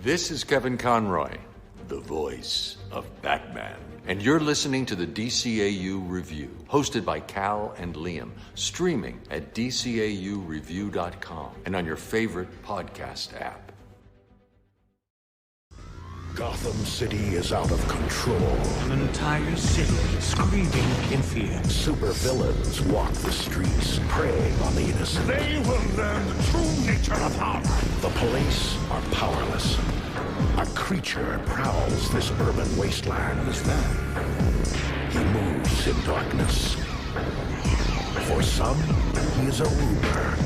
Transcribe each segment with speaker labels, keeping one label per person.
Speaker 1: This is Kevin Conroy, the voice of Batman. And you're listening to the DCAU Review, hosted by Cal and Liam, streaming at DCAUreview.com and on your favorite podcast app.
Speaker 2: Gotham City is out of control.
Speaker 3: An entire city screaming in fear.
Speaker 2: Supervillains walk the streets, preying on the innocent.
Speaker 3: They will learn the true nature of power.
Speaker 2: The police are powerless. A creature prowls this urban wasteland.
Speaker 3: Who's that?
Speaker 2: He moves in darkness. For some, he is a rumor,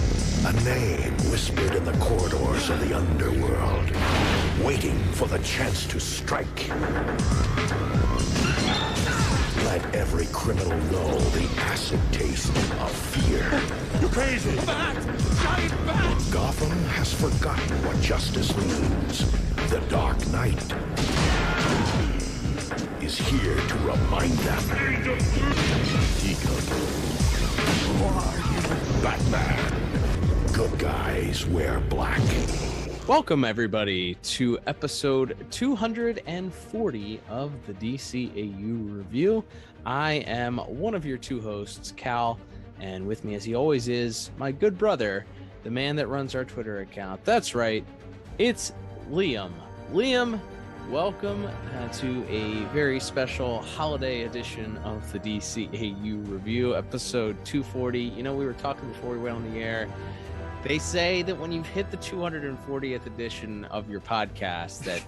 Speaker 2: a name whispered in the corridors of the underworld, waiting for the chance to strike. Let every criminal know the acid taste of fear.
Speaker 3: You crazy? Bat! Giant bat!
Speaker 2: Gotham has forgotten what justice means. The Dark Knight is here to remind them. Who are you? Batman. Good guys wear black.
Speaker 4: Welcome, everybody, to episode 240 of the DCAU Review. I am one of your two hosts, Cal, and with me, as he always is, my good brother, the man that runs our Twitter account. That's right, it's Liam. Liam, welcome to a very special holiday edition of the DCAU Review, episode 240. You know, we were talking before we went on the air. They say that when you've hit the 240th edition of your podcast, that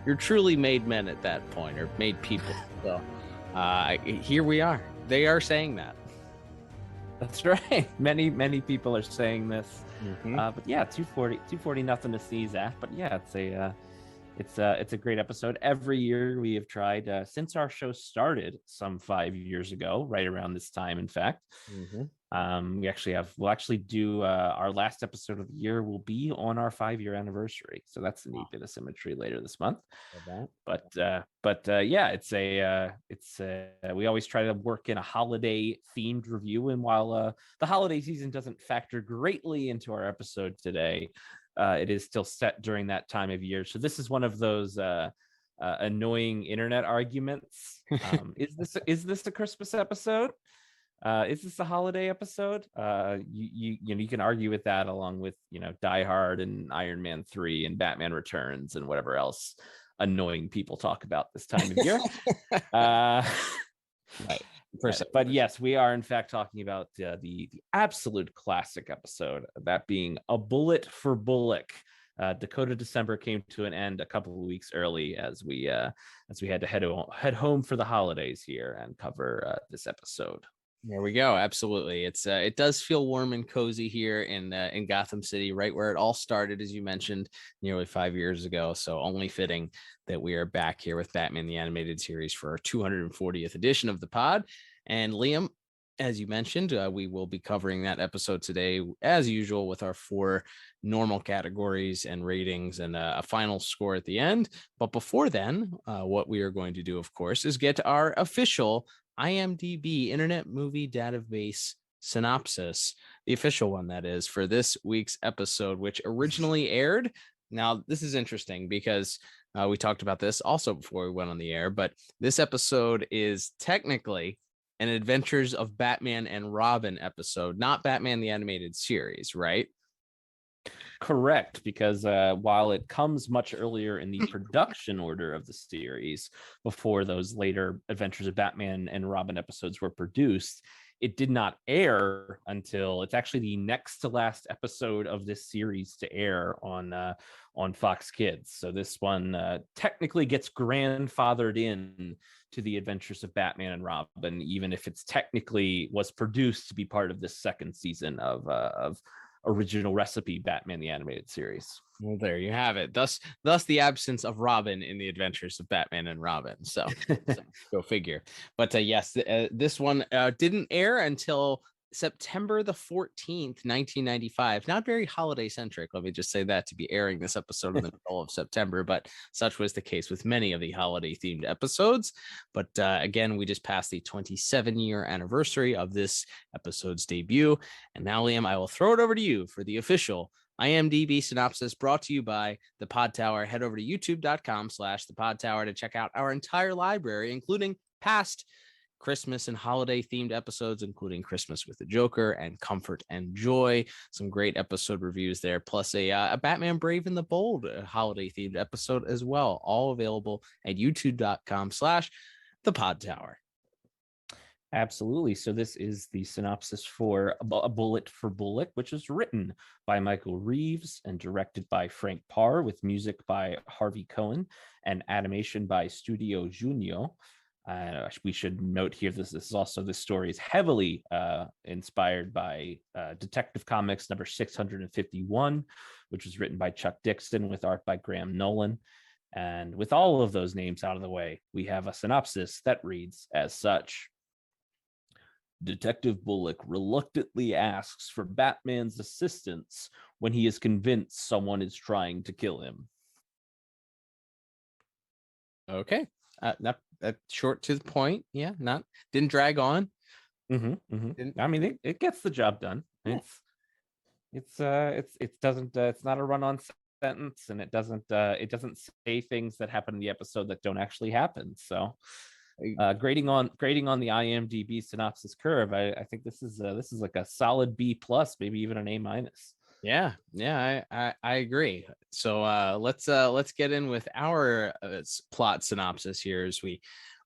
Speaker 4: you're truly made men at that point, or made people. So here we are. They are saying that.
Speaker 5: That's right. Many people are saying this.
Speaker 4: Mm-hmm.
Speaker 5: But yeah, 240, nothing to sneeze at. But yeah, it's a great episode. Every year we have tried since our show started some 5 years ago, right around this time, in fact.
Speaker 4: Mm-hmm.
Speaker 5: We'll actually do our last episode of the year will be on our 5-year anniversary. So that's a neat bit of symmetry later this month. But yeah, we always try to work in a holiday themed review. And while the holiday season doesn't factor greatly into our episode today, it is still set during that time of year. So this is one of those annoying internet arguments. Is this a Christmas episode? Is this a holiday episode? You can argue with that along with, Die Hard and Iron Man 3 and Batman Returns and whatever else annoying people talk about this time of year. Right. But yes, we are in fact talking about the absolute classic episode, that being A Bullet for Bullock. Dakota December came to an end a couple of weeks early as we had to head home for the holidays here and cover this episode.
Speaker 4: There we go. Absolutely. It does feel warm and cozy here in Gotham City, right where it all started, as you mentioned, nearly 5 years ago. So only fitting that we are back here with Batman the Animated Series for our 240th edition of the pod. And Liam, as you mentioned, we will be covering that episode today, as usual, with our 4 normal categories and ratings and a final score at the end. But before then, what we are going to do, of course, is get our official IMDb Internet Movie Database synopsis, the official one, that is, for this week's episode, which originally aired. Now, this is interesting because we talked about this also before we went on the air, but this episode is technically an Adventures of Batman and Robin episode, not Batman the Animated Series, right?
Speaker 5: Correct, because while it comes much earlier in the production order of the series, before those later Adventures of Batman and Robin episodes were produced, it did not air until it's actually the next to last episode of this series to air on Fox Kids. So this one technically gets grandfathered in to the Adventures of Batman and Robin, even if it's technically was produced to be part of this second season of original recipe Batman the Animated Series.
Speaker 4: Well, there you have it. Thus the absence of Robin in the Adventures of Batman and Robin. So go figure. But yes, this one didn't air until September the 14th, 1995. Not very holiday centric. Let me just say that, to be airing this episode in the middle of September, but such was the case with many of the holiday themed episodes. But again, we just passed the 27-year anniversary of this episode's debut. And now, Liam, I will throw it over to you for the official IMDb synopsis brought to you by The Pod Tower. Head over to youtube.com/The Pod Tower to check out our entire library, including past Christmas and holiday themed episodes, including Christmas with the Joker and Comfort and Joy. Some great episode reviews there, plus a Batman Brave and the Bold holiday themed episode as well. All available at youtube.com/The Pod Tower.
Speaker 5: Absolutely. So this is the synopsis for A Bullet for Bullock, which is written by Michael Reeves and directed by Frank Parr, with music by Harvey Cohen and animation by Studio Junio. We should note here this story is heavily inspired by Detective Comics number 651, which was written by Chuck Dixon with art by Graham Nolan. And with all of those names out of the way, we have a synopsis that reads as such. Detective Bullock reluctantly asks for Batman's assistance when he is convinced someone is trying to kill him.
Speaker 4: Okay. That short to the point. Yeah, didn't drag on.
Speaker 5: I mean, it gets the job done. Yeah. It's not a run-on sentence, and it doesn't say things that happen in the episode that don't actually happen. So grading on the IMDb synopsis curve, I think this is like a solid B+, maybe even an A-.
Speaker 4: Yeah, I agree. So let's get in with our plot synopsis here as we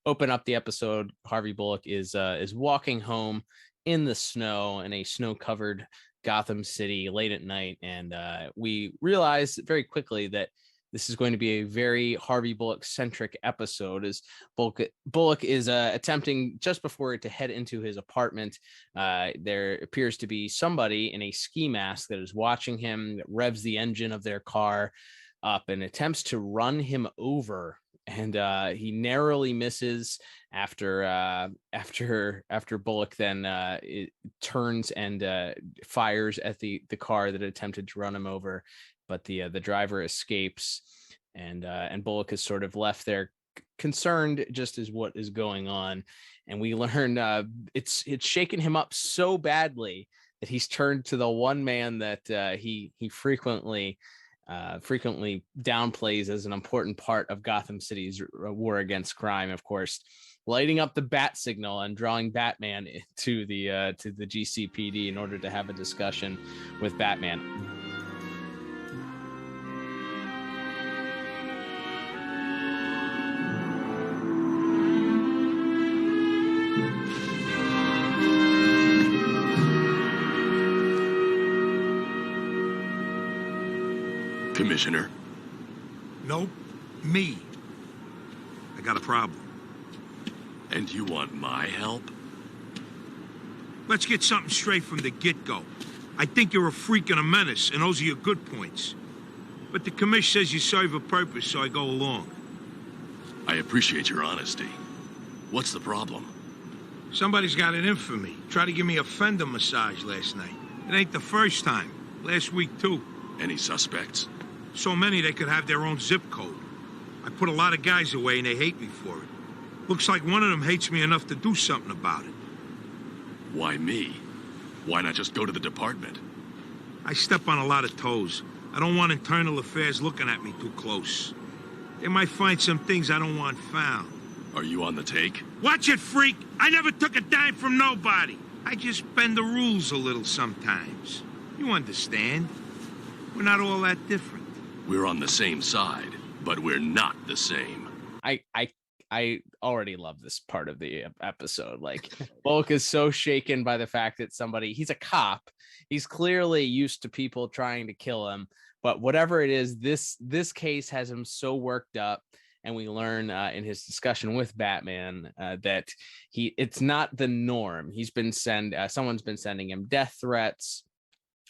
Speaker 4: open up the episode. Harvey Bullock is walking home in the snow in a snow-covered Gotham City late at night, and we realize very quickly that this is going to be a very Harvey Bullock-centric episode, as Bullock is attempting just before to head into his apartment. There appears to be somebody in a ski mask that is watching him, that revs the engine of their car up and attempts to run him over. And he narrowly misses after Bullock then turns and fires at the car that attempted to run him over. But the driver escapes, and Bullock is sort of left there concerned just as what is going on. And we learn it's shaken him up so badly that he's turned to the one man that he frequently downplays as an important part of Gotham City's war against crime, of course, lighting up the bat signal and drawing Batman to the GCPD in order to have a discussion with Batman.
Speaker 6: Commissioner?
Speaker 7: Nope. Me. I got a problem.
Speaker 6: And you want my help?
Speaker 7: Let's get something straight from the get-go. I think you're a freak and a menace, and those are your good points. But the commish says you serve a purpose, so I go along.
Speaker 6: I appreciate your honesty. What's the problem?
Speaker 7: Somebody's got it in for me. Tried to give me a fender massage last night. It ain't the first time. Last week, too.
Speaker 6: Any suspects?
Speaker 7: So many they could have their own zip code. I put a lot of guys away and they hate me for it. Looks like one of them hates me enough to do something about it.
Speaker 6: Why me? Why not just go to the department?
Speaker 7: I step on a lot of toes. I don't want internal affairs looking at me too close. They might find some things I don't want found.
Speaker 6: Are you on the take?
Speaker 7: Watch it, freak! I never took a dime from nobody. I just bend the rules a little sometimes. You understand? We're not all that different.
Speaker 6: We're on the same side, but we're not the same.
Speaker 4: I already love this part of the episode. Like, Bullock is so shaken by the fact that he's a cop. He's clearly used to people trying to kill him, but whatever it is, this case has him so worked up. And we learn in his discussion with Batman that it's not the norm. Someone's been sending him death threats.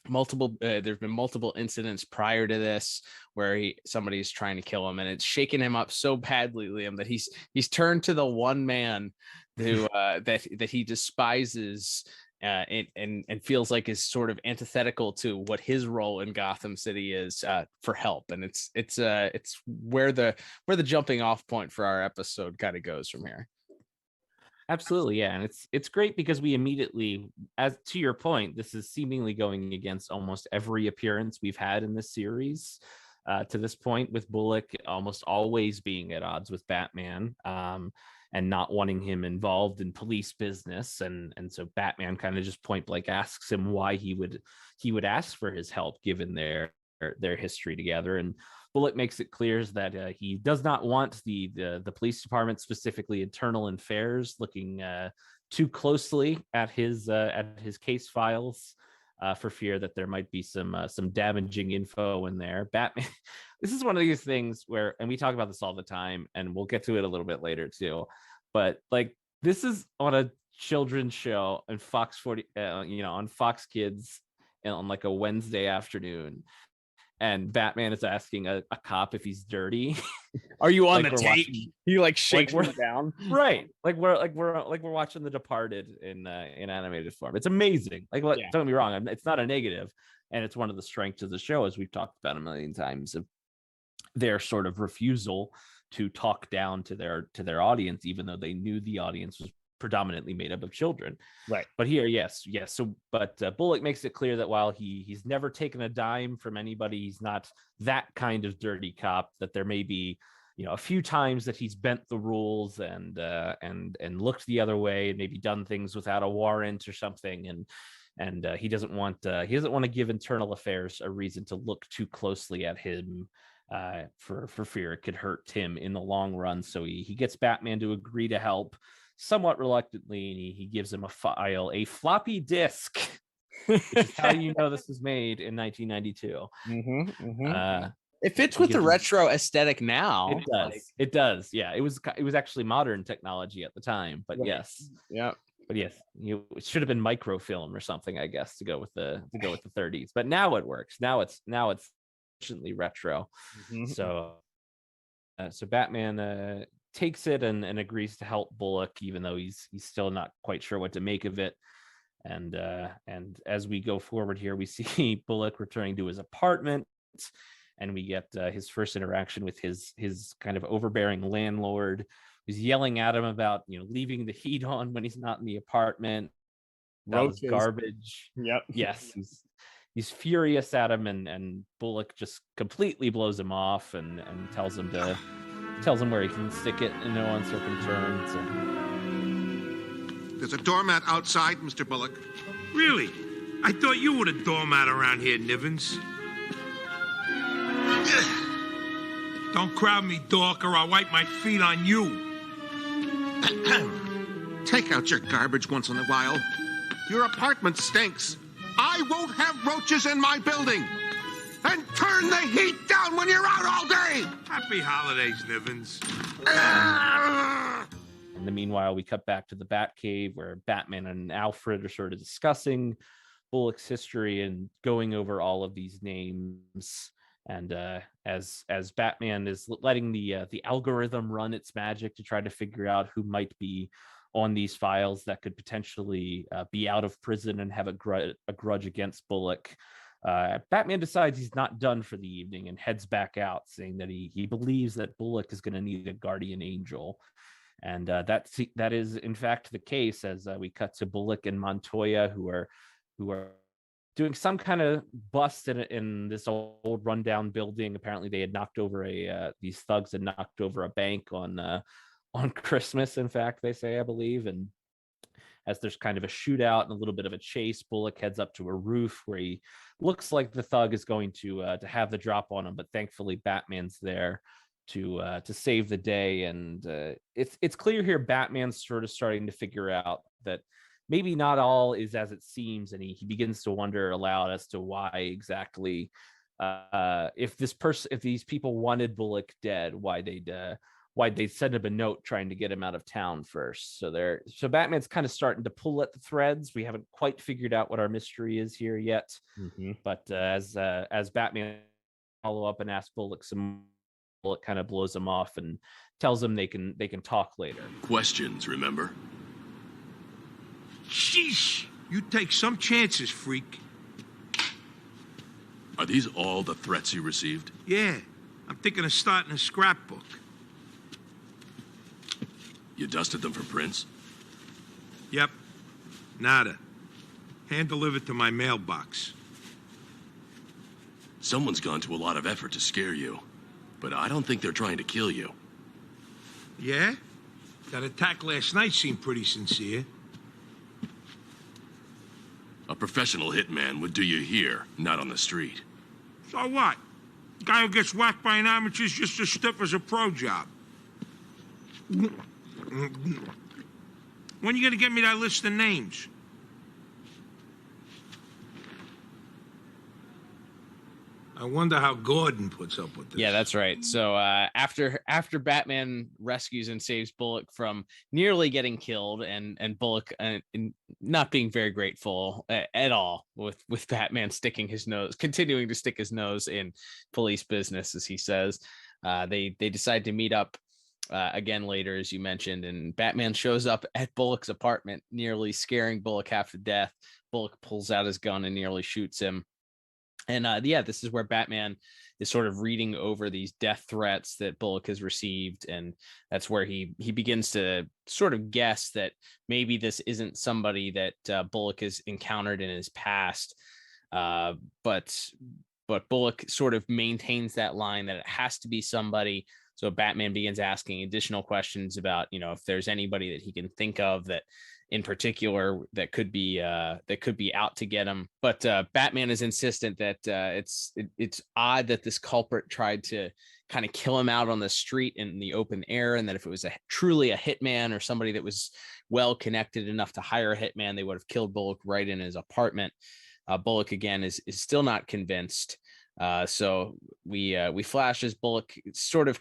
Speaker 4: There's been multiple incidents prior to this where somebody's trying to kill him, and it's shaken him up so badly, Liam, that he's turned to the one man who that he despises and feels like is sort of antithetical to what his role in Gotham City is for help. And it's where the jumping off point for our episode kind of goes from here.
Speaker 5: Absolutely, yeah, and it's great because we immediately, as to your point, this is seemingly going against almost every appearance we've had in this series to this point, with Bullock almost always being at odds with Batman, and not wanting him involved in police business, and so Batman kind of just point blank asks him why he would ask for his help given their history together, and Bullock makes it clear that he does not want the police department, specifically internal affairs, looking too closely at his case files, for fear that there might be some damaging info in there. Batman, this is one of these things where, and we talk about this all the time, and we'll get to it a little bit later too, but like this is on a children's show on Fox 40, on Fox Kids, on like a Wednesday afternoon. And Batman is asking a cop if he's dirty.
Speaker 4: Are you on
Speaker 5: Like
Speaker 4: the
Speaker 5: we're
Speaker 4: tape?
Speaker 5: watching-
Speaker 4: He like shakes
Speaker 5: we're-
Speaker 4: him down.
Speaker 5: Right, like we're watching The Departed in animated form. It's amazing. Like,
Speaker 4: Yeah.
Speaker 5: don't get me wrong, it's not a negative, and it's one of the strengths of the show, as we've talked about a million times, of their sort of refusal to talk down to their audience, even though they knew the audience was predominantly made up of children.
Speaker 4: Right.
Speaker 5: But here, yes. So, but Bullock makes it clear that while he's never taken a dime from anybody, he's not that kind of dirty cop. That there may be, a few times that he's bent the rules and looked the other way, and maybe done things without a warrant or something, and he doesn't want to give internal affairs a reason to look too closely at him. For fear it could hurt him in the long run. So he gets Batman to agree to help, somewhat reluctantly, and he gives him a floppy disk, which is how you know this was made in 1992.
Speaker 4: It fits with the retro aesthetic now.
Speaker 5: It does. It does. Yeah, it was actually modern technology at the time, but yes.
Speaker 4: Yeah.
Speaker 5: But yes, it should have been microfilm or something, I guess, to go with the 30s. But now it works. Now it's sufficiently retro. So Batman takes it and agrees to help Bullock, even though he's still not quite sure what to make of it. And as we go forward here, we see Bullock returning to his apartment, and we get his first interaction with his kind of overbearing landlord, who's yelling at him about leaving the heat on when he's not in the apartment. Roaches. Garbage.
Speaker 4: Yep.
Speaker 5: Yes. He's furious at him, and Bullock just completely blows him off and tells him where he can stick it in no uncertain terms.
Speaker 8: There's a doormat outside, Mr. Bullock.
Speaker 7: Really? I thought you were the doormat around here, Nivens. Don't crowd me, Dork, or I'll wipe my feet on you.
Speaker 8: Take out your garbage once in a while. Your apartment stinks. I won't have roaches in my building. And turn the heat down when you're out all day.
Speaker 7: Happy holidays, Nivens.
Speaker 5: In the meanwhile, we cut back to the Batcave, where Batman and Alfred are sort of discussing Bullock's history and going over all of these names. And as Batman is letting the algorithm run its magic to try to figure out who might be on these files that could potentially be out of prison and have a grudge against Bullock, Batman decides he's not done for the evening and heads back out, saying that he believes that Bullock is going to need a guardian angel. And that is in fact the case, as we cut to Bullock and Montoya, who are doing some kind of bust in this old rundown building. Apparently they had knocked over these thugs had knocked over a bank on Christmas, in fact, they say, I believe. And as there's kind of a shootout and a little bit of a chase, Bullock heads up to a roof where he looks like the thug is going to have the drop on him, but thankfully Batman's there to save the day. And it's clear here Batman's sort of starting to figure out that maybe not all is as it seems, and he begins to wonder aloud as to why exactly, if these people wanted Bullock dead, why they'd send him a note trying to get him out of town first. So Batman's kind of starting to pull at the threads. We haven't quite figured out what our mystery is here yet, but as Batman follow up and ask Bullock some, Bullock kind of blows him off and tells him they can talk later.
Speaker 6: Questions, remember?
Speaker 7: Sheesh! You take some chances, freak.
Speaker 6: Are these all the threats you received?
Speaker 7: Yeah, I'm thinking of starting a scrapbook.
Speaker 6: You dusted them for prints?
Speaker 7: Yep. Nada. Hand-delivered to my mailbox.
Speaker 6: Someone's gone to a lot of effort to scare you, but I don't think they're trying to kill you.
Speaker 7: Yeah? That attack last night seemed pretty sincere.
Speaker 6: A professional hitman would do you here, not on the street.
Speaker 7: So what? Guy who gets whacked by an amateur's just as stiff as a pro job. When you gonna get me that list of names? I wonder how Gordon puts up with this.
Speaker 4: Yeah, that's right. So after Batman rescues and saves Bullock from nearly getting killed, and Bullock not being very grateful at all with Batman continuing to stick his nose in police business, as he says, they decide to meet up again later, as you mentioned, and Batman shows up at Bullock's apartment, nearly scaring Bullock half to death. Bullock pulls out his gun and nearly shoots him. And this is where Batman is sort of reading over these death threats that Bullock has received. And that's where he begins to sort of guess that maybe this isn't somebody that Bullock has encountered in his past. But Bullock sort of maintains that line that it has to be somebody. So Batman begins asking additional questions about, if there's anybody that he can think of that in particular that could be out to get him. But Batman is insistent that it's odd that this culprit tried to kind of kill him out on the street in the open air, and that if it was truly a hitman or somebody that was well connected enough to hire a hitman, they would have killed Bullock right in his apartment. Bullock again is still not convinced. So we flash as Bullock sort of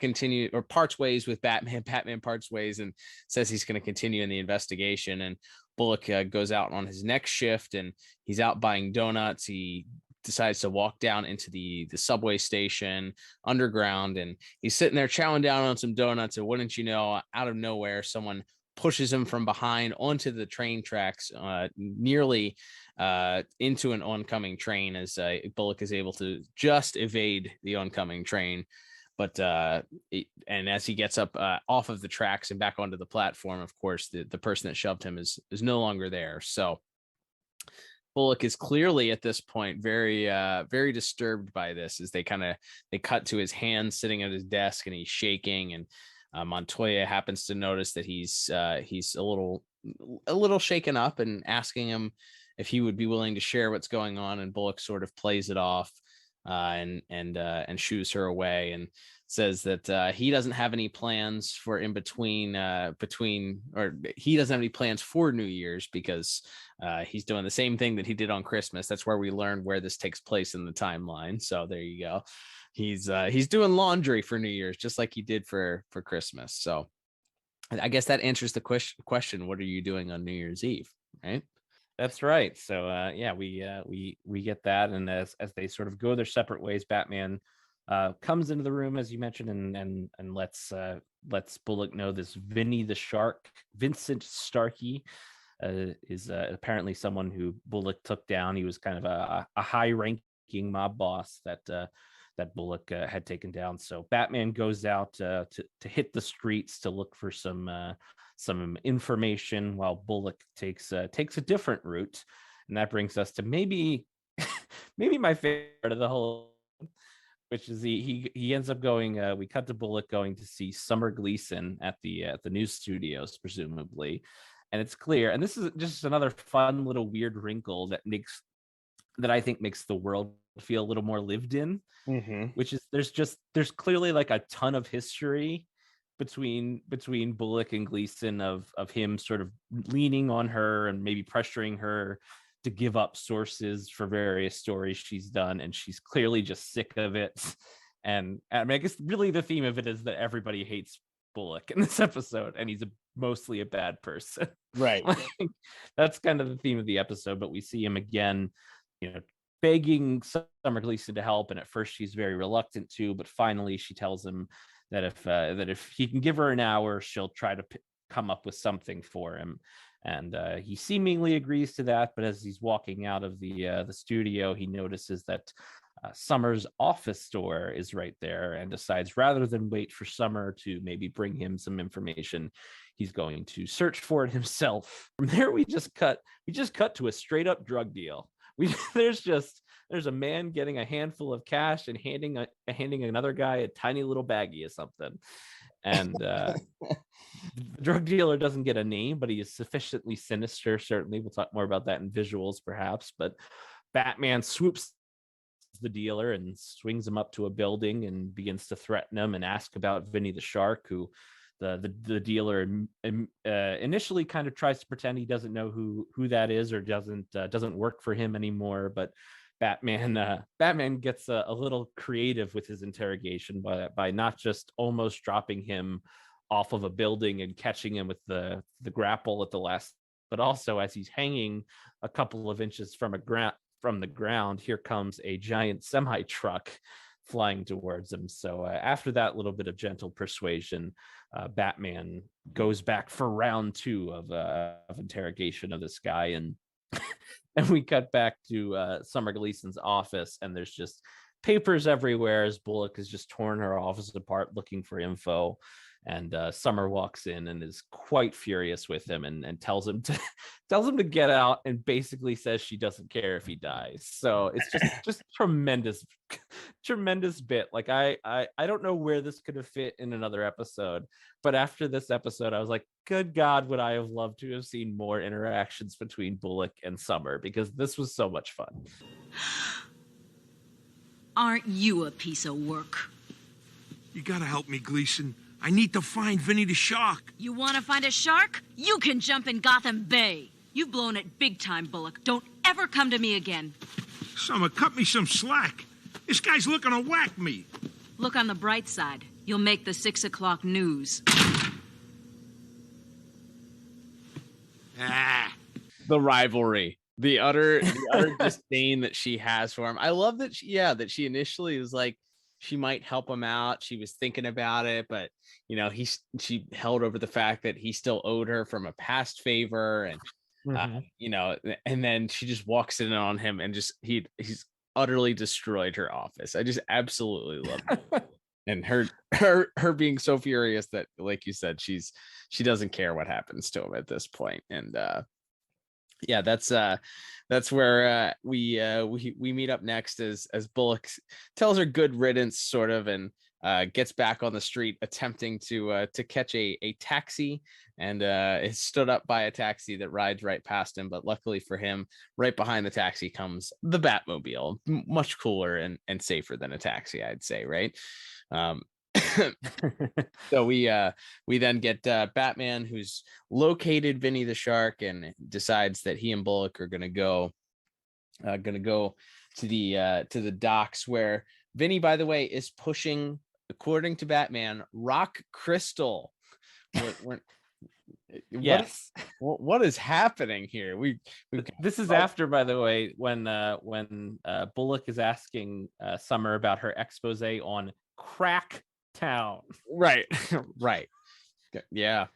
Speaker 4: parts ways with Batman. Batman parts ways and says he's going to continue in the investigation. And Bullock goes out on his next shift, and he's out buying donuts. He decides to walk down into the subway station underground, and he's sitting there chowing down on some donuts. And wouldn't you know, out of nowhere, someone pushes him from behind onto the train tracks, nearly into an oncoming train, as Bullock is able to just evade the oncoming train. But and as he gets up off of the tracks and back onto the platform, of course, the person that shoved him is no longer there. So Bullock is clearly at this point very disturbed by this, as they cut to his hands sitting at his desk and he's shaking, and Montoya happens to notice that he's a little shaken up and asking him if he would be willing to share what's going on, and Bullock sort of plays it off and shoos her away and says that he doesn't have any plans for he doesn't have any plans for New Year's, because he's doing the same thing that he did on Christmas. That's where we learn where this takes place in the timeline. So there you go. He's doing laundry for New Year's, just like he did for Christmas. So I guess that answers the question. What are you doing on New Year's Eve? Right.
Speaker 5: That's right. So we get that, and as they sort of go their separate ways, Batman comes into the room, as you mentioned, and lets Bullock know this Vincent Starkey is apparently someone who Bullock took down. He was kind of a high-ranking mob boss that Bullock had taken down. So Batman goes out to hit the streets to look for some information, while Bullock takes a different route. And that brings us to maybe my favorite of the whole, which is he ends up going, we cut to Bullock going to see Summer Gleason at the news studios, presumably. And it's clear, and this is just another fun little weird wrinkle that I think makes the world feel a little more lived in, which is there's clearly like a ton of history between Bullock and Gleason of him sort of leaning on her and maybe pressuring her to give up sources for various stories she's done, and she's clearly just sick of it. And I mean, I guess really the theme of it is that everybody hates Bullock in this episode, and he's mostly a bad person.
Speaker 4: Right.
Speaker 5: Like, that's kind of the theme of the episode. But we see him again, begging Summer Gleason to help, and at first she's very reluctant to, but finally she tells him that if he can give her an hour, she'll try to come up with something for him. And he seemingly agrees to that, but as he's walking out of the studio, he notices that Summer's office door is right there, and decides rather than wait for Summer to maybe bring him some information, he's going to search for it himself. From there, we just cut to a straight up drug deal. There's a man getting a handful of cash and handing another guy a tiny little baggie of something. And the drug dealer doesn't get a name, but he is sufficiently sinister. Certainly, we'll talk more about that in visuals, perhaps. But Batman swoops the dealer and swings him up to a building and begins to threaten him and ask about Vinny the Shark, who the dealer initially kind of tries to pretend he doesn't know who that is, or doesn't work for him anymore. But Batman gets a little creative with his interrogation by not just almost dropping him off of a building and catching him with the grapple at the last, but also as he's hanging a couple of inches from the ground, here comes a giant semi truck flying towards him. So after that little bit of gentle persuasion, Batman goes back for round 2 of interrogation of this guy, and we cut back to Summer Gleason's office, and there's just papers everywhere as Bullock has just torn her office apart looking for info. And Summer walks in and is quite furious with him and tells him to get out, and basically says she doesn't care if he dies. So it's just tremendous bit. Like I don't know where this could have fit in another episode, but after this episode, I was like, good God, would I have loved to have seen more interactions between Bullock and Summer, because this was so much fun.
Speaker 9: Aren't you a piece of work?
Speaker 7: You gotta help me, Gleason. I need to find Vinny the Shark.
Speaker 9: You want to find a shark? You can jump in Gotham Bay. You've blown it big time, Bullock. Don't ever come to me again.
Speaker 7: Summer, cut me some slack. This guy's looking to whack me.
Speaker 9: Look on the bright side. You'll make the 6 o'clock news.
Speaker 4: The rivalry, the utter disdain that she has for him. I love that she initially was like, she might help him out. She was thinking about it, but she held over the fact that he still owed her from a past favor, and and then she just walks in on him, and he's utterly destroyed her office. I just absolutely love it. And her being so furious that, like you said, she doesn't care what happens to him at this point. And that's where we meet up next as Bullock tells her good riddance, sort of, and gets back on the street attempting to catch a taxi, and is stood up by a taxi that rides right past him. But luckily for him, right behind the taxi comes the Batmobile, much cooler and safer than a taxi, I'd say, right? So we then get Batman, who's located Vinny the Shark, and decides that he and Bullock are gonna go to the docks, where Vinny, by the way, is pushing, according to Batman, rock crystal.
Speaker 5: Yes.
Speaker 4: What is happening here?
Speaker 5: This is after, by the way, when Bullock is asking Summer about her expose on Crack Town.
Speaker 4: Right. Yeah.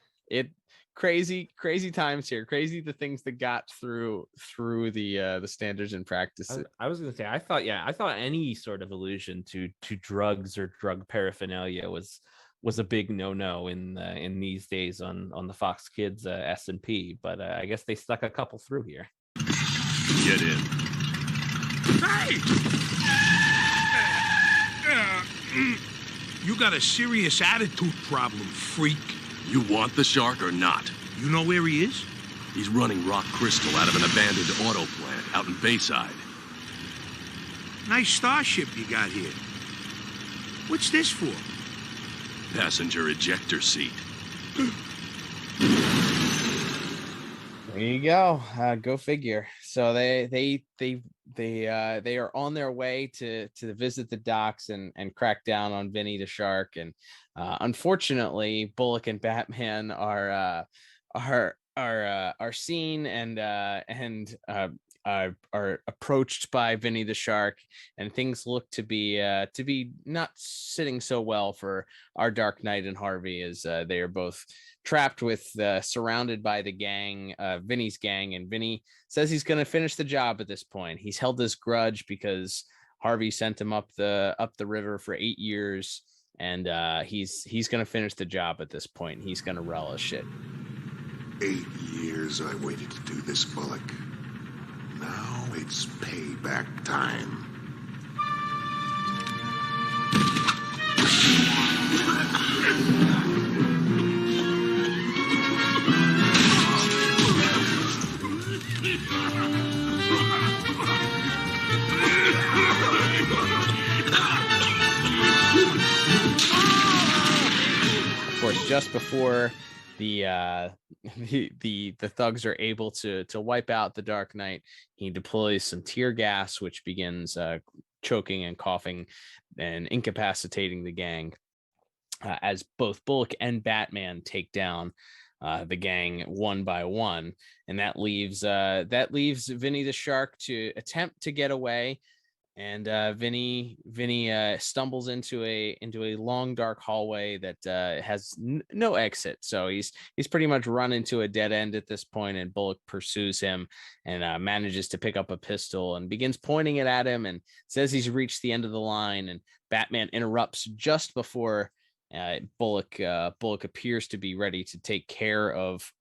Speaker 4: Crazy times here. Crazy the things that got through the standards and practices.
Speaker 5: I was gonna say, I thought any sort of allusion to drugs or drug paraphernalia was a big no in these days on the Fox Kids S&P, but I guess they stuck a couple through here.
Speaker 6: Get in.
Speaker 7: Hey! You got a serious attitude problem, freak.
Speaker 6: You want the shark or not?
Speaker 7: You know where he is?
Speaker 6: He's running rock crystal out of an abandoned auto plant out in Bayside.
Speaker 7: Nice starship you got here. What's this for?
Speaker 6: Passenger ejector seat.
Speaker 4: There you go. Go figure. So they are on their way to visit the docks and crack down on Vinny the Shark. And unfortunately, Bullock and Batman are seen and are approached by Vinny the Shark, and things look to be not sitting so well for our Dark Knight and Harvey, as they are both trapped with surrounded by the gang, Vinny's gang, and Vinny says he's going to finish the job at this point. He's held this grudge because Harvey sent him up the river for 8 years, and he's going to finish the job at this point. He's going to relish it.
Speaker 8: 8 years I waited to do this, Bullock. Now it's payback time.
Speaker 4: Of course, just before the thugs are able to wipe out the Dark Knight, he deploys some tear gas, which begins choking and coughing and incapacitating the gang, as both Bullock and Batman take down the gang one by one, and that leaves Vinny the Shark to attempt to get away. And Vinny stumbles into a long dark hallway that has no exit. So he's pretty much run into a dead end at this point, and Bullock pursues him and manages to pick up a pistol and begins pointing it at him and says he's reached the end of the line. And Batman interrupts just before Bullock appears to be ready to take care of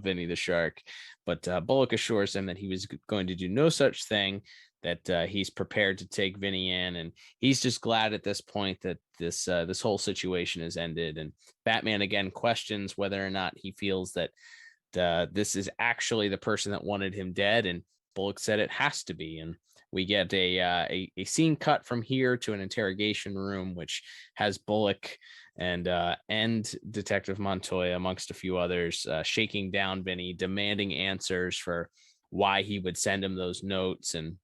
Speaker 4: Vinny the Shark, but Bullock assures him that he was going to do no such thing, that he's prepared to take Vinny in, and he's just glad at this point that this whole situation has ended. And Batman again questions whether or not he feels that this is actually the person that wanted him dead, and Bullock said it has to be. And we get a scene cut from here to an interrogation room, which has Bullock and Detective Montoya, amongst a few others, shaking down Vinny, demanding answers for why he would send him those notes, and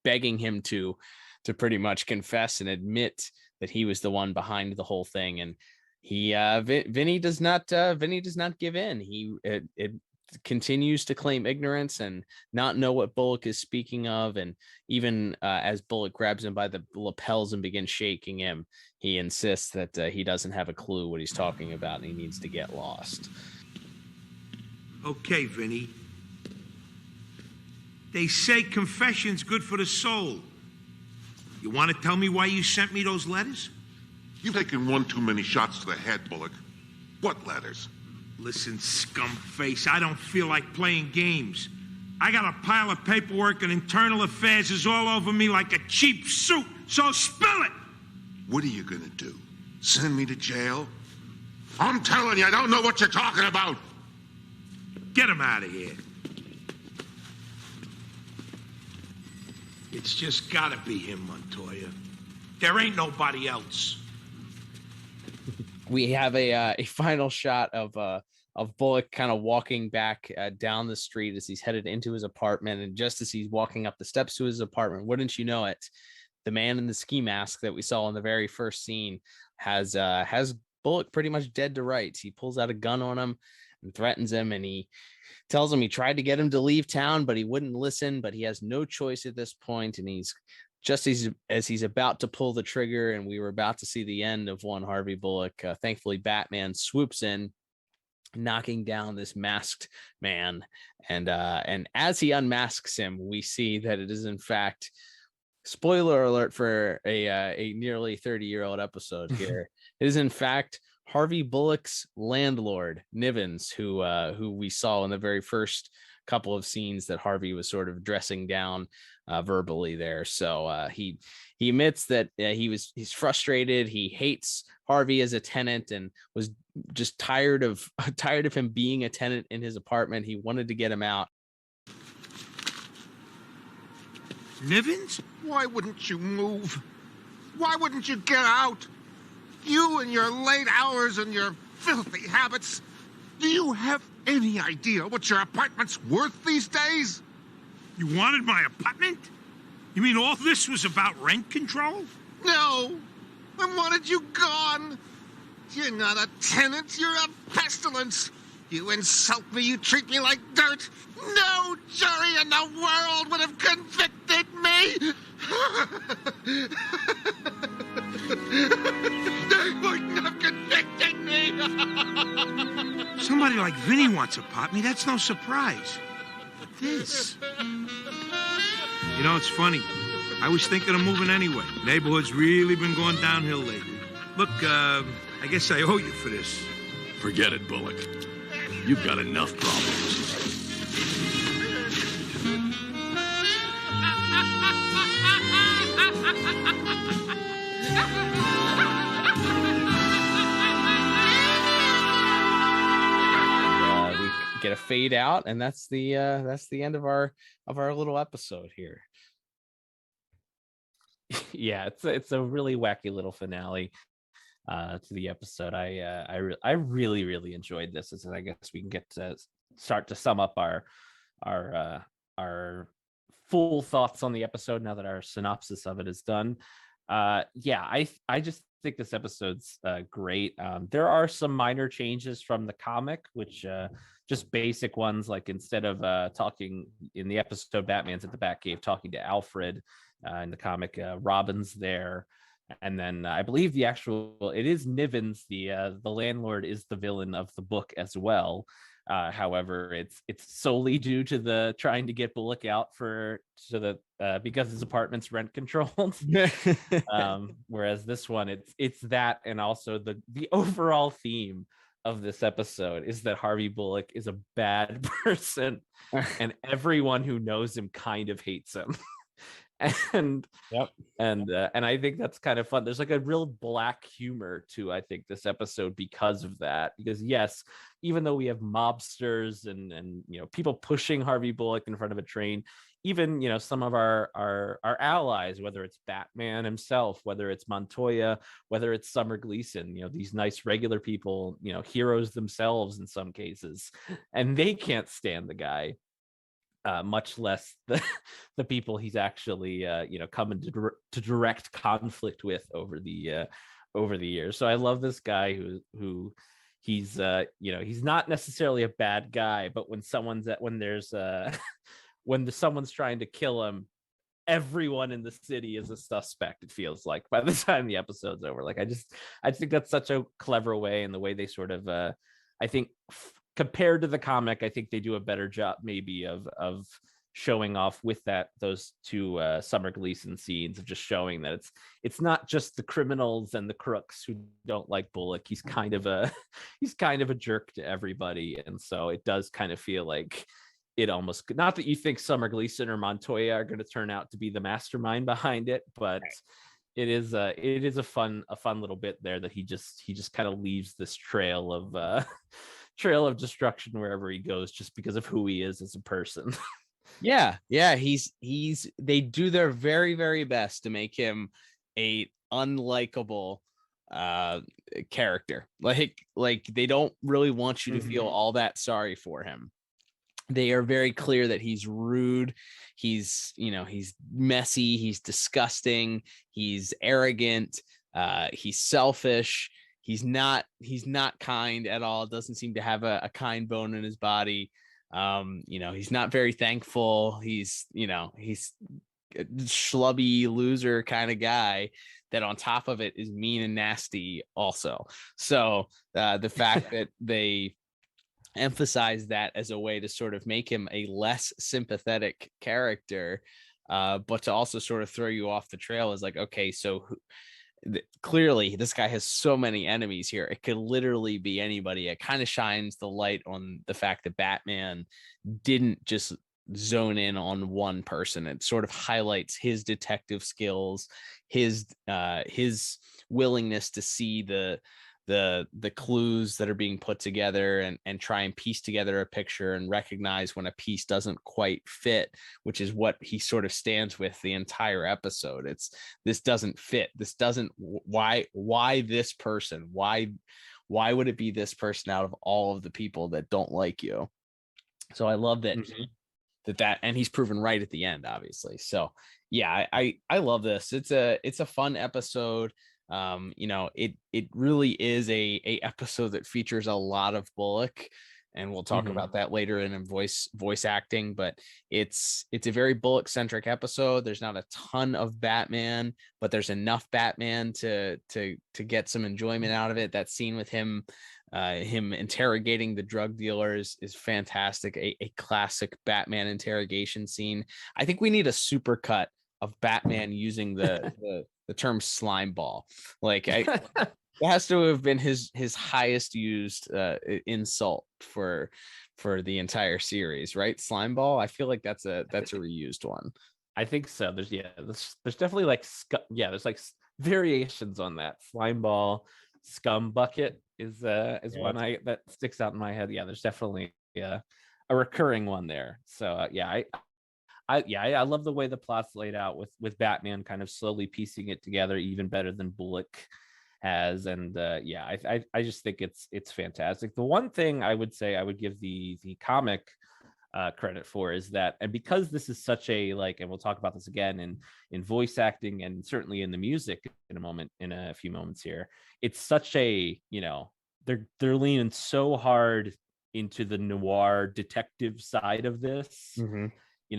Speaker 4: begging him to pretty much confess and admit that he was the one behind the whole thing. And Vinny does not give in. It continues to claim ignorance and not know what Bullock is speaking of. And even as Bullock grabs him by the lapels and begins shaking him, he insists that he doesn't have a clue what he's talking about and he needs to get lost.
Speaker 7: Okay, Vinny. They say confession's good for the soul. You want to tell me why you sent me those letters?
Speaker 8: You've taken one too many shots to the head, Bullock. What letters?
Speaker 7: Listen, scumface, I don't feel like playing games. I got a pile of paperwork and internal affairs is all over me like a cheap suit, so spill it!
Speaker 8: What are you gonna do? Send me to jail? I'm telling you, I don't know what you're talking about!
Speaker 7: Get him out of here. It's just gotta be him, Montoya. There ain't nobody else.
Speaker 4: We have a final shot of Bullock kind of walking back down the street as he's headed into his apartment. And just as he's walking up the steps to his apartment, wouldn't you know it, the man in the ski mask that we saw in the very first scene has Bullock pretty much dead to rights. He pulls out a gun on him and threatens him, and he tells him he tried to get him to leave town, but he wouldn't listen. But he has no choice at this point, and he's just as he's about to pull the trigger, and we were about to see the end of one Harvey Bullock. Thankfully, Batman swoops in, knocking down this masked man, and as he unmasks him, we see that it is in fact, spoiler alert for a nearly 30-year-old episode here, it is in fact Harvey Bullock's landlord, Nivens, who we saw in the very first couple of scenes that Harvey was sort of dressing down verbally there. So he admits that he's frustrated. He hates Harvey as a tenant and was just tired of him being a tenant in his apartment. He wanted to get him out.
Speaker 7: Nivens?
Speaker 8: Why wouldn't you move? Why wouldn't you get out? You and your late hours and your filthy habits. Do you have any idea what your apartment's worth these days?
Speaker 7: You wanted my apartment? You mean all this was about rent control?
Speaker 8: No. I wanted you gone. You're not a tenant. You're a pestilence. You insult me. You treat me like dirt. No jury in the world would have convicted me. They wouldn't have convicted me.
Speaker 7: Somebody like Vinny wants to pop me. That's no surprise. This. You know, it's funny. I was thinking of moving anyway. Neighborhood's really been going downhill lately. Look, I guess I owe you for this.
Speaker 6: Forget it, Bullock. You've got enough problems.
Speaker 4: We get a fade out, and that's the end of our little episode here.
Speaker 5: Yeah, it's a really wacky little finale to the episode. I really enjoyed this. As I guess we can get to start to sum up our full thoughts on the episode now that our synopsis of it is done. I just think this episode's great. There are some minor changes from the comic, which just basic ones, like instead of talking in the episode, Batman's at the Batcave talking to Alfred. In the comic, Robin's there, and then I believe it is Nivens, the landlord, is the villain of the book as well. However, it's solely due to the trying to get Bullock out because his apartment's rent controlled. Whereas this one, it's that, and also the overall theme of this episode is that Harvey Bullock is a bad person, and everyone who knows him kind of hates him. And I think that's kind of fun. There's like a real black humor to, I think, this episode because of that. Because yes, even though we have mobsters and people pushing Harvey Bullock in front of a train, even some of our allies, whether it's Batman himself, whether it's Montoya, whether it's Summer Gleason, these nice regular people, heroes themselves in some cases, and they can't stand the guy. Much less the people he's actually coming to direct conflict with over the years. So I love this guy who he's he's not necessarily a bad guy, but when someone's trying to kill him, everyone in the city is a suspect, it feels like, by the time the episode's over. Like I think that's such a clever way, and the way they sort of I think compared to the comic, I think they do a better job maybe of showing off with those two Summer Gleason scenes, of just showing that it's not just the criminals and the crooks who don't like Bullock. He's kind of a jerk to everybody, and so it does kind of feel like it almost, not that you think Summer Gleason or Montoya are going to turn out to be the mastermind behind it, but it is a fun little bit there that he just kind of leaves this trail of destruction wherever he goes, just because of who he is as a person.
Speaker 4: yeah they do their very, very best to make him a unlikable character. Like they don't really want you to feel all that sorry for him. They are very clear that he's rude, he's messy, he's disgusting, he's arrogant, he's selfish. He's not kind at all. Doesn't seem to have a kind bone in his body. He's not very thankful. He's a schlubby loser kind of guy that on top of it is mean and nasty also. So the fact that they emphasize that as a way to sort of make him a less sympathetic character, but to also sort of throw you off the trail is like, okay, so clearly this guy has so many enemies here. It could literally be anybody. It kind of shines the light on the fact that Batman didn't just zone in on one person. It sort of highlights his detective skills, his willingness to see the clues that are being put together and try and piece together a picture and recognize when a piece doesn't quite fit, which is what he sort of stands with the entire episode. This doesn't fit. This doesn't, why this person? Why would it be this person out of all of the people that don't like you? So I love that, that, and he's proven right at the end, obviously. So yeah, I love this. It's a fun episode. It really is a episode that features a lot of Bullock, and we'll talk about that later in voice acting, but it's a very Bullock centric episode. There's not a ton of Batman, but there's enough Batman to get some enjoyment out of it. That scene with him interrogating the drug dealers is fantastic. A classic Batman interrogation scene. I think we need a super cut Batman using the term slime ball. Like it has to have been his highest used insult for the entire series, right? Slime ball. I feel like that's a reused one.
Speaker 5: I think so. There's definitely like there's like variations on that. Slime ball, scum bucket is one that sticks out in my head. Yeah, there's definitely a recurring one there. So I love the way the plot's laid out with Batman kind of slowly piecing it together even better than Bullock has. And I just think it's fantastic. The one thing I would say I would give the comic credit for is that, and because this is such a and we'll talk about this again in voice acting and certainly in the music in a few moments here, it's such a, they're leaning so hard into the noir detective side of this.
Speaker 4: Mm-hmm.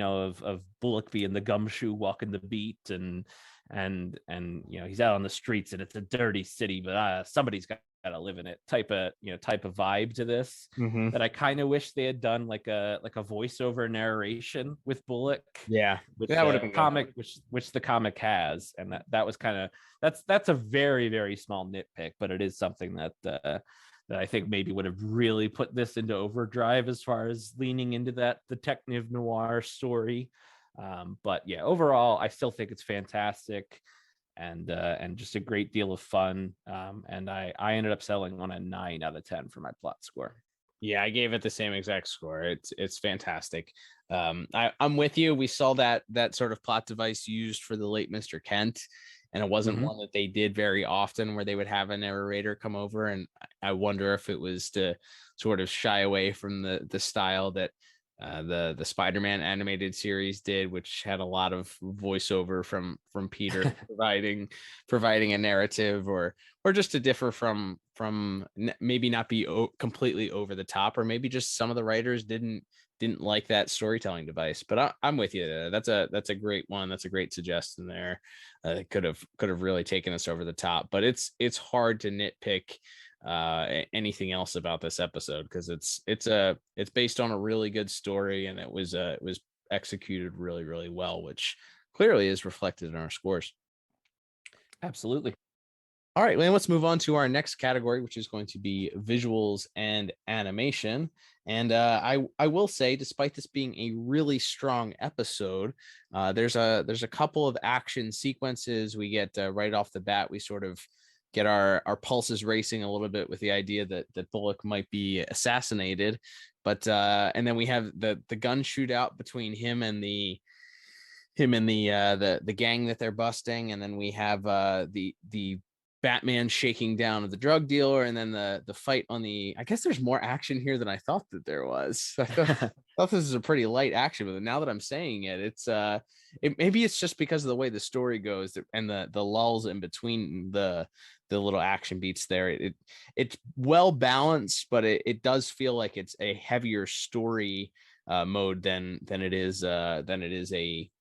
Speaker 5: Of Bullock being the gumshoe walking the beat and he's out on the streets and it's a dirty city, but somebody's got to live in it type of vibe to this.
Speaker 4: Mm-hmm.
Speaker 5: That I kind of wish they had done like a voiceover narration with Bullock.
Speaker 4: Yeah,
Speaker 5: that would have been comic, which the comic has, and that was kind of that's a very, very small nitpick, but it is something that I think maybe would have really put this into overdrive as far as leaning into that detective noir story. But yeah, overall, I still think it's fantastic and just a great deal of fun. And I ended up selling on a 9 out of 10 for my plot score.
Speaker 4: Yeah, I gave it the same exact score. It's fantastic. I'm with you. We saw that sort of plot device used for the late Mr. Kent. And it wasn't one that they did very often, where they would have a narrator come over. And I wonder if it was to sort of shy away from the style that the Spider-Man animated series did, which had a lot of voiceover from Peter providing a narrative, or just to differ from maybe not be completely over the top, or maybe just some of the writers didn't like that storytelling device. But I'm with you. That's a great one. That's a great suggestion there. Could have really taken us over the top, but it's hard to nitpick anything else about this episode, because it's based on a really good story, and it was executed really, really well, which clearly is reflected in our scores.
Speaker 5: Absolutely.
Speaker 4: All right, Lane, let's move on to our next category, which is going to be visuals and animation. And I will say, despite this being a really strong episode, there's a couple of action sequences we get right off the bat. We sort of get our pulses racing a little bit with the idea that Bullock might be assassinated, but and then we have the gun shootout between him and the gang that they're busting, and then we have the Batman shaking down the drug dealer, and then the fight on the. I guess there's more action here than I thought that there was. I thought this is a pretty light action, but now that I'm saying it, it's maybe it's just because of the way the story goes and the lulls in between the little action beats there. It's well balanced, but it does feel like it's a heavier story mode than it is a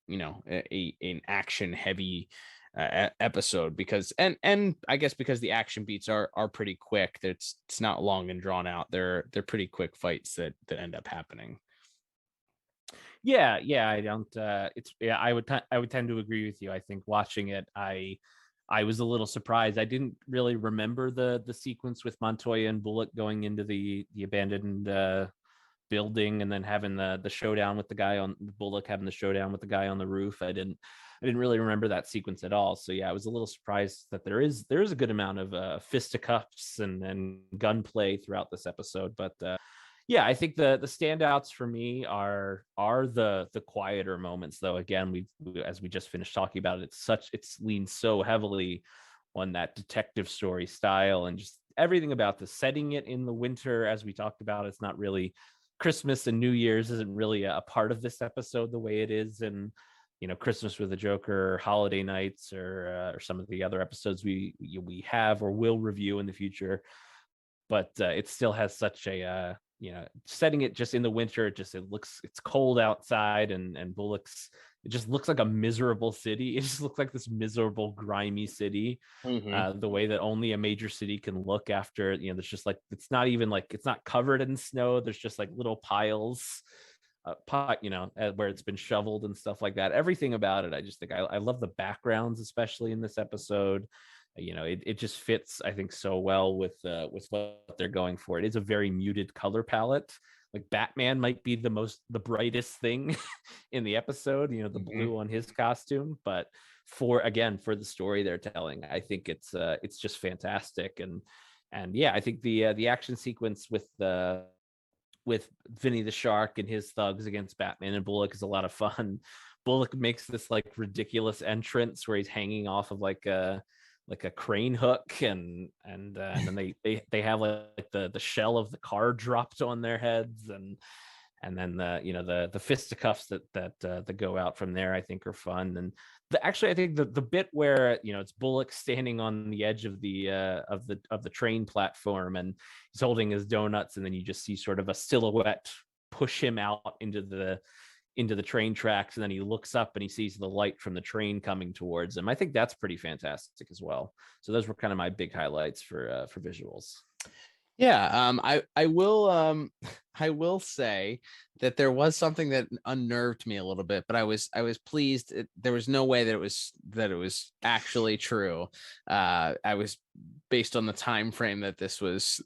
Speaker 4: an action heavy episode, because and I guess because the action beats are pretty quick. It's not long and drawn out. They're pretty quick fights that end up happening.
Speaker 5: Yeah, I don't. I would tend to agree with you. I think watching it, I was a little surprised. I didn't really remember the sequence with Montoya and Bullock going into the abandoned building, and then having the showdown with the guy on Bullock having the showdown with the guy on the roof. I didn't really remember that sequence at all. So yeah, I was a little surprised that there is a good amount of fisticuffs and gunplay throughout this episode. But yeah, I think the standouts for me are the quieter moments, though. Again, as we just finished talking about it, it's leaned so heavily on that detective story style, and just everything about the setting it in the winter, as we talked about. It's not really Christmas, and New Year's isn't really a part of this episode the way it is in Christmas with the Joker, or Holiday Nights, or some of the other episodes we have or will review in the future. But it still has such a setting it just in the winter. It's cold outside, and Bullock's, it just looks like a miserable city. It just looks like this miserable, grimy city.
Speaker 4: Mm-hmm.
Speaker 5: The way that only a major city can look after, there's just it's not even it's not covered in snow. There's just little piles pot, where it's been shoveled and stuff like that. Everything about it, I just think I love the backgrounds, especially in this episode. It just fits, I think, so well with what they're going for. It is a very muted color palette. Like Batman might be the brightest thing in the episode, the blue on his costume, but for the story they're telling, I think it's just fantastic. And yeah, I think the action sequence with Vinny the Shark and his thugs against Batman and Bullock is a lot of fun. Bullock makes this like ridiculous entrance where he's hanging off of like a crane hook, and then they have like the shell of the car dropped on their heads, and then the fisticuffs that go out from there, I think, are fun. And actually, I think the bit where it's Bullock standing on the edge of the train platform, and he's holding his donuts, and then you just see sort of a silhouette push him out into the train tracks, and then he looks up and he sees the light from the train coming towards him. I think that's pretty fantastic as well. So those were kind of my big highlights for visuals.
Speaker 4: Yeah, I will say that there was something that unnerved me a little bit, but I was pleased. There was no way that it was actually true. I was, based on the time frame that this was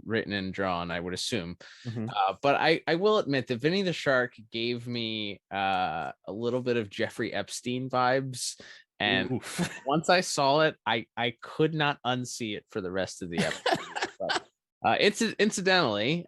Speaker 4: written and drawn, I would assume.
Speaker 5: Mm-hmm.
Speaker 4: But I will admit that Vinny the Shark gave me a little bit of Jeffrey Epstein vibes. And once I saw it, I could not unsee it for the rest of the episode. Incidentally,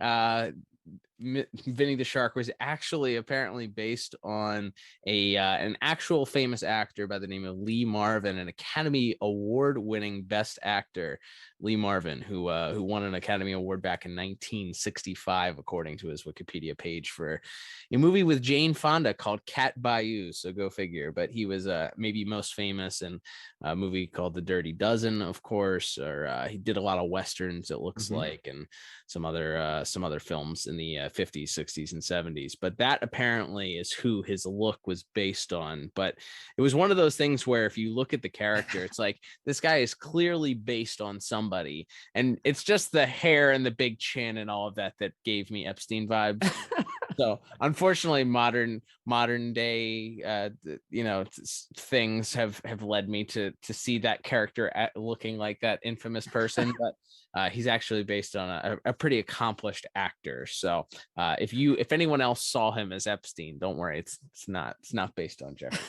Speaker 4: Vinny the Shark was actually apparently based on an actual famous actor by the name of Lee Marvin, an Academy Award-winning Best Actor, Lee Marvin, who won an Academy Award back in 1965, according to his Wikipedia page, for a movie with Jane Fonda called Cat Bayou. So go figure. But he was maybe most famous in a movie called The Dirty Dozen, of course, or he did a lot of westerns, it looks like, and some other films in the 50s, 60s, and 70s. But that apparently is who his look was based on. But it was one of those things where if you look at the character, it's like, this guy is clearly based on somebody, and it's just the hair and the big chin and all of that gave me Epstein vibes. So unfortunately, modern day things have led me to see that character looking like that infamous person, but he's actually based on a pretty accomplished actor. So if anyone else saw him as Epstein, don't worry, it's not based on Jeffrey.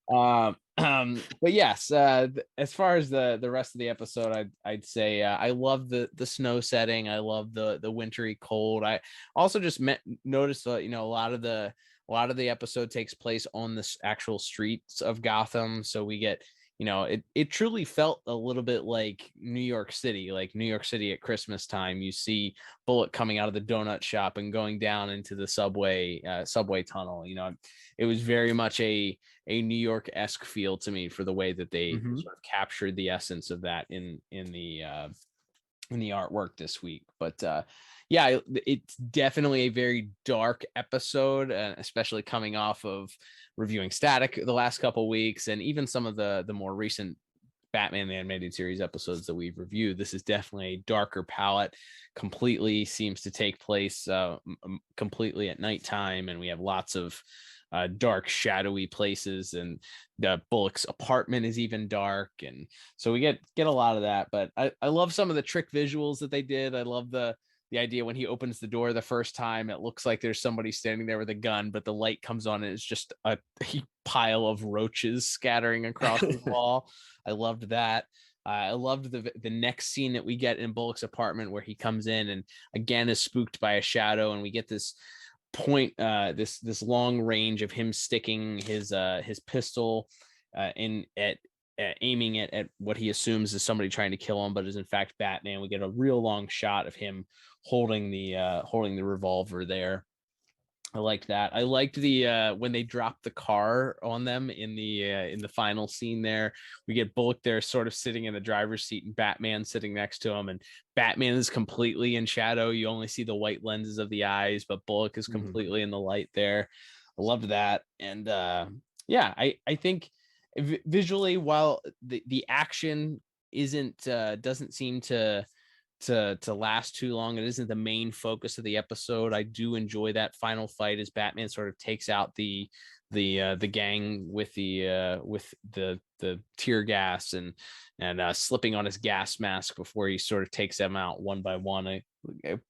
Speaker 4: But yes, as far as the rest of the episode, I'd say I love the snow setting. I love the wintry cold. I also just noticed that a lot of the episode takes place on the actual streets of Gotham, so we get it truly felt a little bit like New York City at Christmas time. You see Bullock coming out of the donut shop and going down into the subway tunnel. It was very much a New York-esque feel to me for the way that they sort of captured the essence of that in the artwork this week. But yeah, it's definitely a very dark episode, especially coming off of reviewing Static the last couple weeks, and even some of the more recent Batman the Animated Series episodes that we've reviewed. This is definitely a darker palette. Completely seems to take place completely at nighttime, and we have lots of dark, shadowy places, and Bullock's apartment is even dark, and so we get a lot of that. But I love some of the trick visuals that they did. I love the idea when he opens the door the first time, it looks like there's somebody standing there with a gun, but the light comes on and it's just a pile of roaches scattering across the wall. I loved that. I loved the next scene that we get in Bullock's apartment, where he comes in and again is spooked by a shadow, and we get this point, this long range of him sticking his pistol aiming it at what he assumes is somebody trying to kill him, but is in fact Batman. We get a real long shot of him holding the revolver there. I liked that. I liked the when they dropped the car on them in the final scene there. We get Bullock there sort of sitting in the driver's seat and Batman sitting next to him, and Batman is completely in shadow. You only see the white lenses of the eyes, but Bullock is completely in the light there. I loved that. And yeah, I think visually, while the action doesn't seem to to last too long. It isn't the main focus of the episode. I do enjoy that final fight as Batman sort of takes out the gang with the tear gas and slipping on his gas mask before he sort of takes them out one by one. A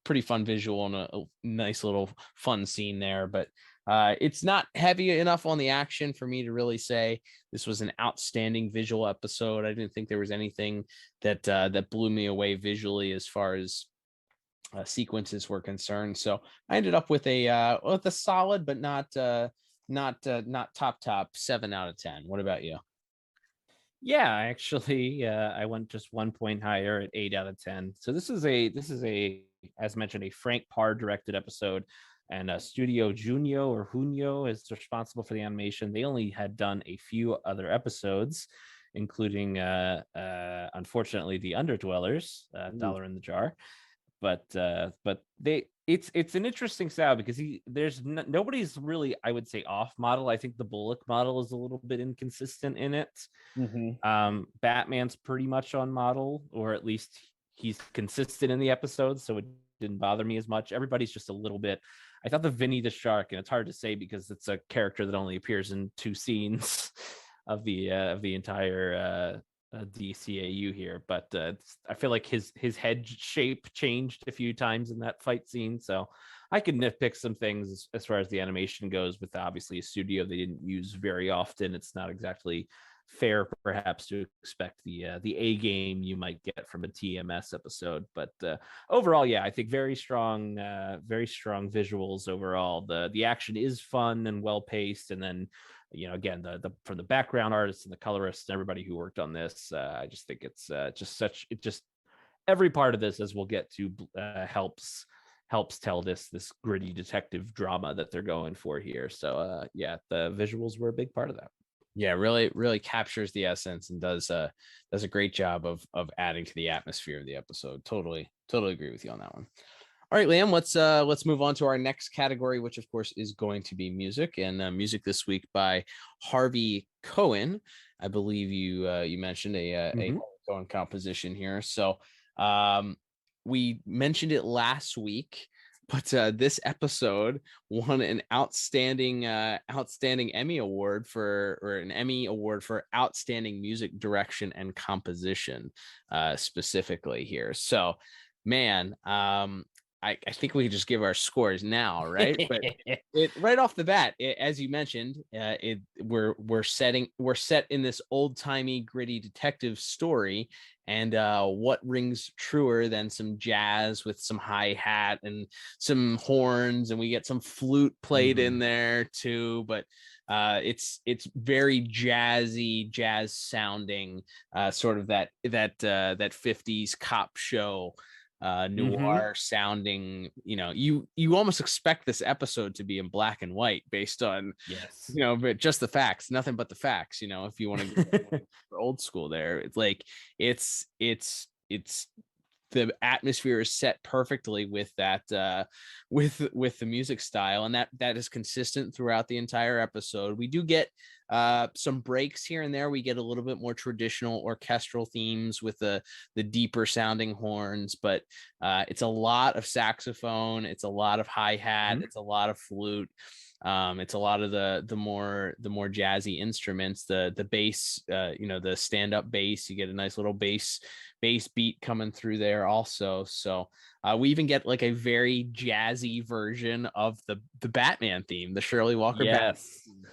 Speaker 4: pretty fun visual and a nice little fun scene there, but it's not heavy enough on the action for me to really say this was an outstanding visual episode. I didn't think there was anything that blew me away visually as far as sequences were concerned. So I ended up with a solid, but not top 7 out of 10. What about you?
Speaker 5: Yeah, actually, I went just 1 point higher at 8 out of 10. So this is a, as mentioned, a Frank Parr directed episode. And Studio Junio is responsible for the animation. They only had done a few other episodes, including, unfortunately, The Underdwellers, Dollar in the Jar. But it's an interesting style because nobody's really, I would say, off model. I think the Bullock model is a little bit inconsistent in it. Batman's pretty much on model, or at least he's consistent in the episodes, so it didn't bother me as much. Everybody's just a little bit. I thought the Vinny the Shark, and it's hard to say because it's a character that only appears in 2 scenes of the entire DCAU here, but I feel like his head shape changed a few times in that fight scene, so I could nitpick some things as far as the animation goes. With obviously a studio they didn't use very often, it's not exactly fair perhaps to expect the A game you might get from a TMS episode, but overall, yeah, I think very strong visuals overall. The action is fun and well paced, and then again, the from the background artists and the colorists and everybody who worked on this, I just think it's just every part of this, as we'll get to, helps tell this gritty detective drama that they're going for here. So yeah, the visuals were a big part of that.
Speaker 4: Yeah, really captures the essence and does a great job of adding to the atmosphere of the episode. Totally agree with you on that one. All right, Liam, let's move on to our next category, which of course is going to be music, and music this week by Harvey Cohen. I believe you mentioned a Cohen composition here. So we mentioned it last week, but this episode won an outstanding Emmy Award an Emmy Award for outstanding music direction and composition, specifically here. So, man, I think we can just give our scores now, right? But right off the bat, as you mentioned, we're set in this old timey gritty detective story, and what rings truer than some jazz with some hi-hat and some horns, and we get some flute played in there too. But it's very jazz sounding, sort of that 50s cop show. Noir sounding, you almost expect this episode to be in black and white based on, but just the facts, nothing but the facts, if you want to go old school there. It's like it's the atmosphere is set perfectly with that with the music style, and that is consistent throughout the entire episode. We do get some breaks here and there. We get a little bit more traditional orchestral themes with the deeper sounding horns, but it's a lot of saxophone, it's a lot of hi-hat, it's a lot of flute, it's a lot of the more jazzy instruments, the bass, the stand-up bass. You get a nice little bass beat coming through there also. So we even get like a very jazzy version of the Batman theme, the Shirley Walker Batman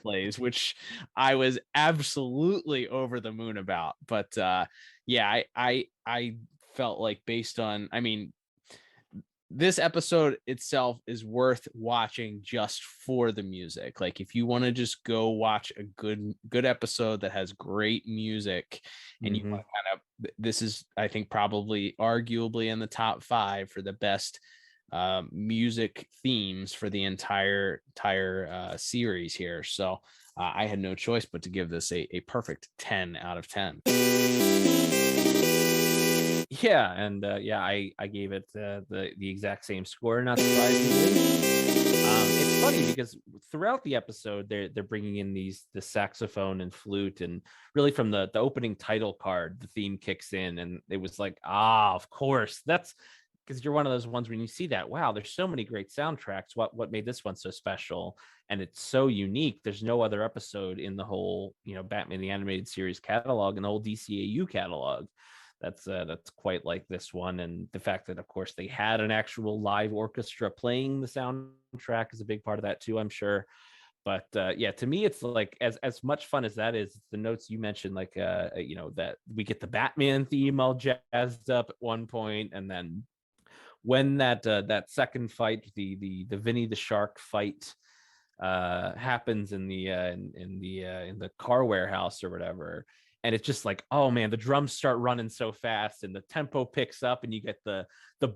Speaker 4: plays, which I was absolutely over the moon about. But yeah, I felt like, based on, this episode itself is worth watching just for the music. Like, if you want to just go watch a good episode that has great music, and you want to kind of, this is, I think, probably arguably in the top 5 for the best music themes for the entire series here. So I had no choice but to give this a perfect 10 out of 10.
Speaker 5: Yeah, and I gave it the exact same score, not surprisingly. It's funny because throughout the episode, they're bringing in the saxophone and flute, and really from the opening title card, the theme kicks in, and it was like, of course, that's because you're one of those ones when you see that, wow, there's so many great soundtracks. What made this one so special? And it's so unique. There's no other episode in the whole, Batman the Animated Series catalog and the whole DCAU catalog that's quite like this one. And the fact that, of course, they had an actual live orchestra playing the soundtrack is a big part of that too, I'm sure. But yeah, to me, it's like as much fun as that is, the notes you mentioned, like that we get the Batman theme all jazzed up at one point, and then when that second fight, the Vinny the Shark fight happens in the car warehouse or whatever, and it's just like, oh man, the drums start running so fast and the tempo picks up, and you get the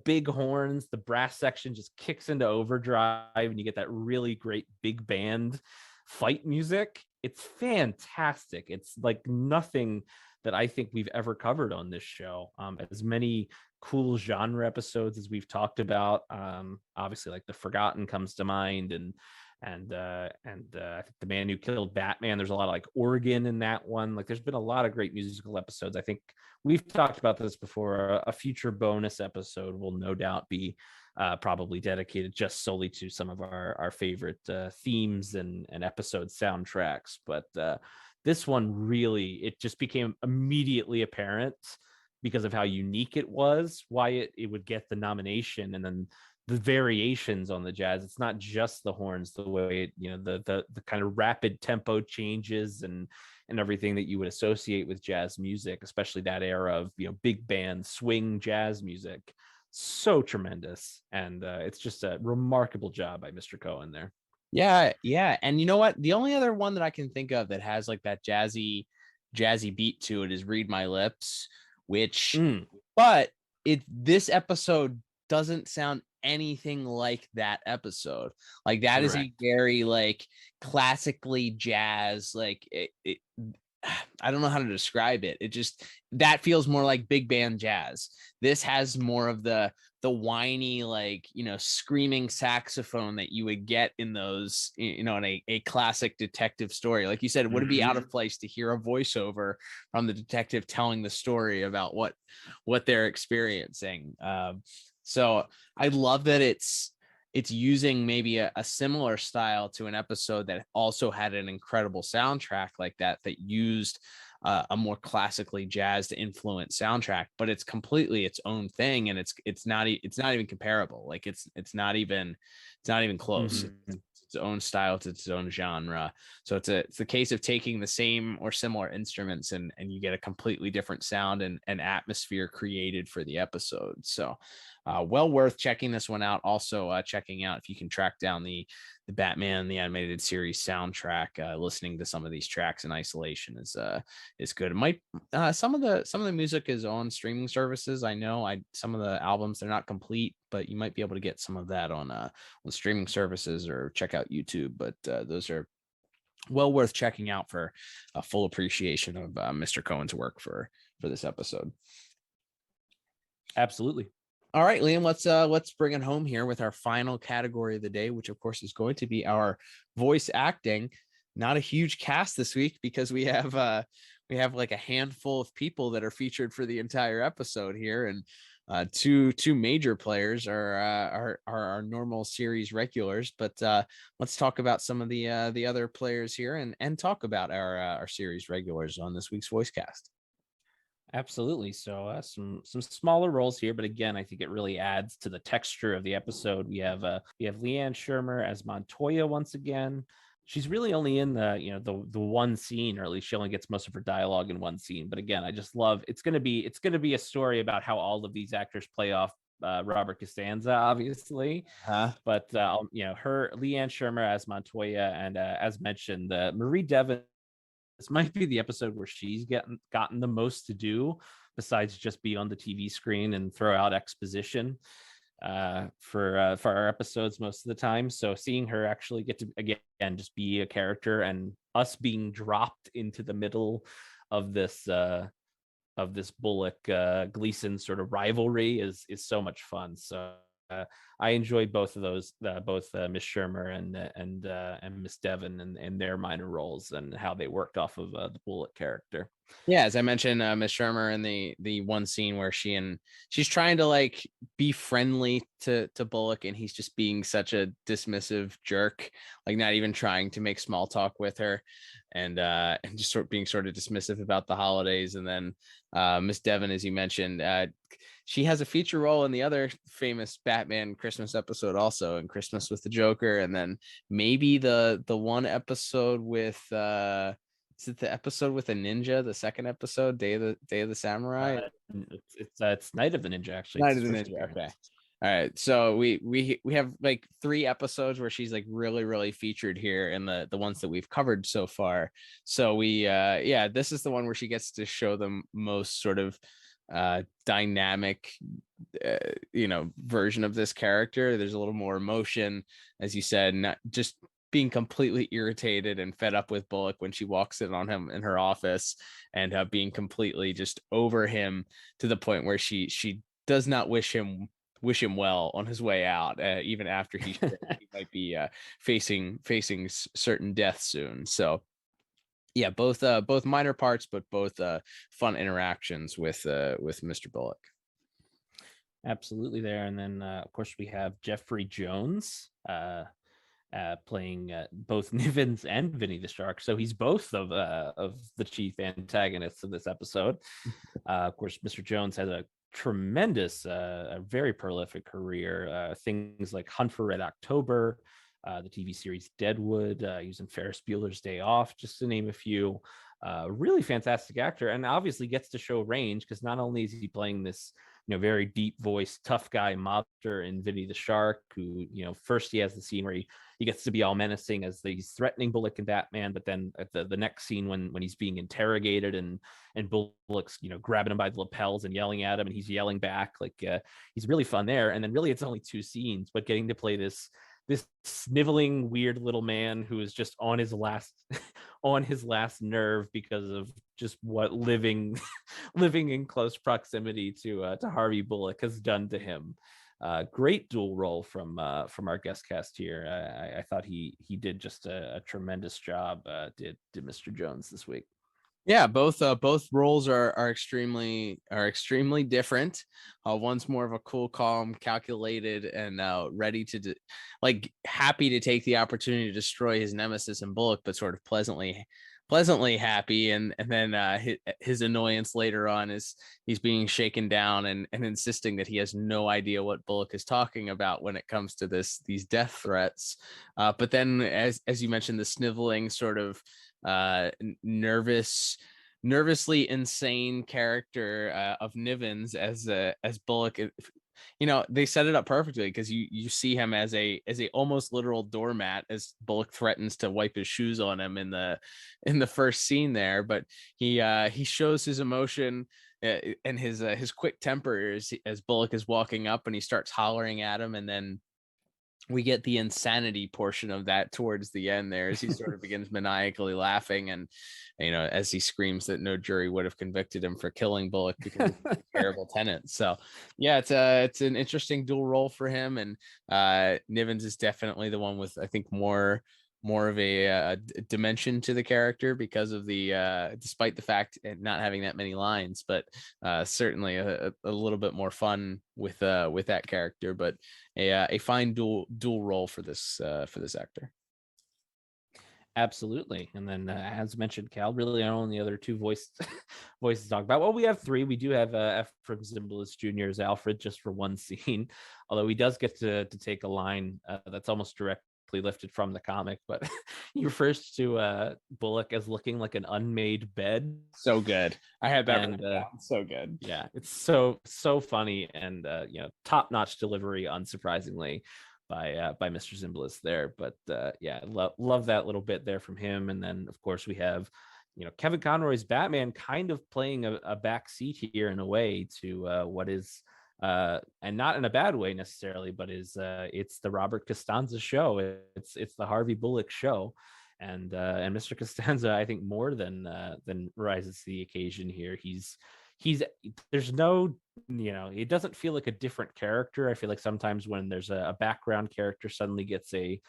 Speaker 5: big horns, the brass section just kicks into overdrive, and you get that really great big band fight music. It's fantastic. It's like nothing that I think we've ever covered on this show. As many cool genre episodes as we've talked about, obviously like The Forgotten comes to mind, and I think The Man Who Killed Batman, there's a lot of like organ in that one. Like there's been a lot of great musical episodes. I think we've talked about this before. A future bonus episode will no doubt be probably dedicated just solely to some of our favorite themes and episode soundtracks. But this one really, it just became immediately apparent because of how unique it was, why it would get the nomination. And then the variations on the jazz, it's not just the horns, the way the kind of rapid tempo changes and everything that you would associate with jazz music, especially that era of big band swing jazz music. So tremendous. And it's just a remarkable job by Mr. Cohen there.
Speaker 4: Yeah. And you know what, the only other one that I can think of that has like that jazzy beat to it is Read My Lips, which but this episode doesn't sound anything like that episode. Like that is a very like classically jazz, like it I don't know how to describe it. It just, that feels more like big band jazz. This has more of the whiny, like, screaming saxophone that you would get in those, in a classic detective story. Like you said, would it be out of place to hear a voiceover from the detective telling the story about what they're experiencing? So I love that it's using maybe a similar style to an episode that also had an incredible soundtrack like that used a more classically jazzed influenced soundtrack, but it's completely its own thing, and it's not even comparable. Like it's not even close. It's its own style, it's its own genre. So it's a case of taking the same or similar instruments and you get a completely different sound and atmosphere created for the episode. So well worth checking this one out. Also checking out if you can track down the Batman the Animated Series soundtrack. Listening to some of these tracks in isolation is good. It might some of the music is on streaming services. I know some of the albums, they're not complete, but you might be able to get some of that on streaming services or check out YouTube. But those are well worth checking out for a full appreciation of Mr. Cohen's work for this episode.
Speaker 5: Absolutely.
Speaker 4: All right, Liam, let's bring it home here with our final category of the day, which of course is going to be our voice acting. Not a huge cast this week because we have like a handful of people that are featured for the entire episode here, and two major players are our normal series regulars. But let's talk about some of the other players here and talk about our series regulars on this week's voice cast.
Speaker 5: Absolutely. So some smaller roles here, but again, I think it really adds to the texture of the episode. We have Leanne Shermer as Montoya once again. She's really only in the one scene, or at least she only gets most of her dialogue in one scene. But again, I just love it's going to be a story about how all of these actors play off Robert Costanza, obviously. But her Leanne Shermer as Montoya, and as mentioned, Marie Devon. This might be the episode where she's gotten the most to do, besides just be on the TV screen and throw out exposition for our episodes most of the time. So seeing her actually get to again just be a character, and us being dropped into the middle of this Bullock Gleason sort of rivalry is so much fun. So I enjoyed both of those, both Miss Shermer and Miss Devon and their minor roles and how they worked off of the Bullock character.
Speaker 4: Yeah, as I mentioned, Miss Shermer in the one scene where she's trying to like be friendly to Bullock, and he's just being such a dismissive jerk, like not even trying to make small talk with her, and just being sort of dismissive about the holidays. And then Miss Devon, as you mentioned, she has a feature role in the other famous Batman Christmas episode, also in Christmas with the Joker, and then maybe the one episode with is it the episode with a ninja? The second episode, Day of the Samurai.
Speaker 5: It's Night of the Ninja, actually.
Speaker 4: Night of the Ninja. Okay. All right. So we have like 3 episodes where she's like really featured here in the ones that we've covered so far. So this is the one where she gets to show the most sort of dynamic version of this character. There's a little more emotion, as you said, not just being completely irritated and fed up with Bullock when she walks in on him in her office, and being completely just over him to the point where she does not wish him well on his way out, even after he might be facing certain death soon. So yeah, both minor parts, but both fun interactions with Mr. Bullock.
Speaker 5: Absolutely there. And then of course we have Jeffrey Jones playing both Nivens and Vinny the Shark. So he's both of the chief antagonists of this episode. Of course, Mr. Jones has a tremendous, a very prolific career. Things like Hunt for Red October, the TV series Deadwood, using Ferris Bueller's Day Off, just to name a few. Really fantastic actor, and obviously gets to show range, because not only is he playing this very deep voice tough guy mobster in Vinny the Shark, who first he has the scene where he gets to be all menacing as he's threatening Bullock and Batman, but then at the next scene when he's being interrogated and Bullock's grabbing him by the lapels and yelling at him, and he's yelling back, like he's really fun there. And then really it's only 2 scenes, but getting to play this sniveling weird little man who is just on his last nerve because of just what living in close proximity to Harvey Bullock has done to him. Great dual role from our guest cast here. I thought he did just a tremendous job, did Mr. Jones this week.
Speaker 4: Yeah, both roles are extremely different. One's more of a cool, calm, calculated, and ready to happy to take the opportunity to destroy his nemesis in Bullock, but sort of pleasantly happy. And then his annoyance later on is he's being shaken down and insisting that he has no idea what Bullock is talking about when it comes to these death threats. But then, as you mentioned, the sniveling sort of nervously insane character of Nivens as Bullock. They set it up perfectly, because you see him as a almost literal doormat as Bullock threatens to wipe his shoes on him in the first scene there. But he shows his emotion and his quick temper as Bullock is walking up, and he starts hollering at him, and then we get the insanity portion of that towards the end there, as he sort of begins maniacally laughing, and as he screams that no jury would have convicted him for killing Bullock because he's a terrible tenant. So yeah, it's an interesting dual role for him, and Nivens is definitely the one with, I think, more of a dimension to the character because of the despite the fact not having that many lines, but certainly a little bit more fun with that character, but a fine dual role for this actor.
Speaker 5: Absolutely. And then as mentioned, Cal, really our only other 2 voices to talk about. Well, we have 3. We do have Ephraim Zimbalist Jr. as Alfred, just for one scene, although he does get to take a line that's almost directly lifted from the comic, but he refers to Bullock as looking like an unmade bed.
Speaker 4: So good. I had that. And so good.
Speaker 5: Yeah, it's so funny, and top-notch delivery, unsurprisingly, by Mr. Zimbalist there. But yeah, love that little bit there from him. And then of course we have Kevin Conroy's Batman kind of playing a back seat here in a way to what is and not in a bad way necessarily, but it's the Robert Costanza show. It's the Harvey Bullock show, and Mr. Costanza, I think, more than rises to the occasion here. He's there's no, it doesn't feel like a different character. I feel like sometimes when there's a background character suddenly gets a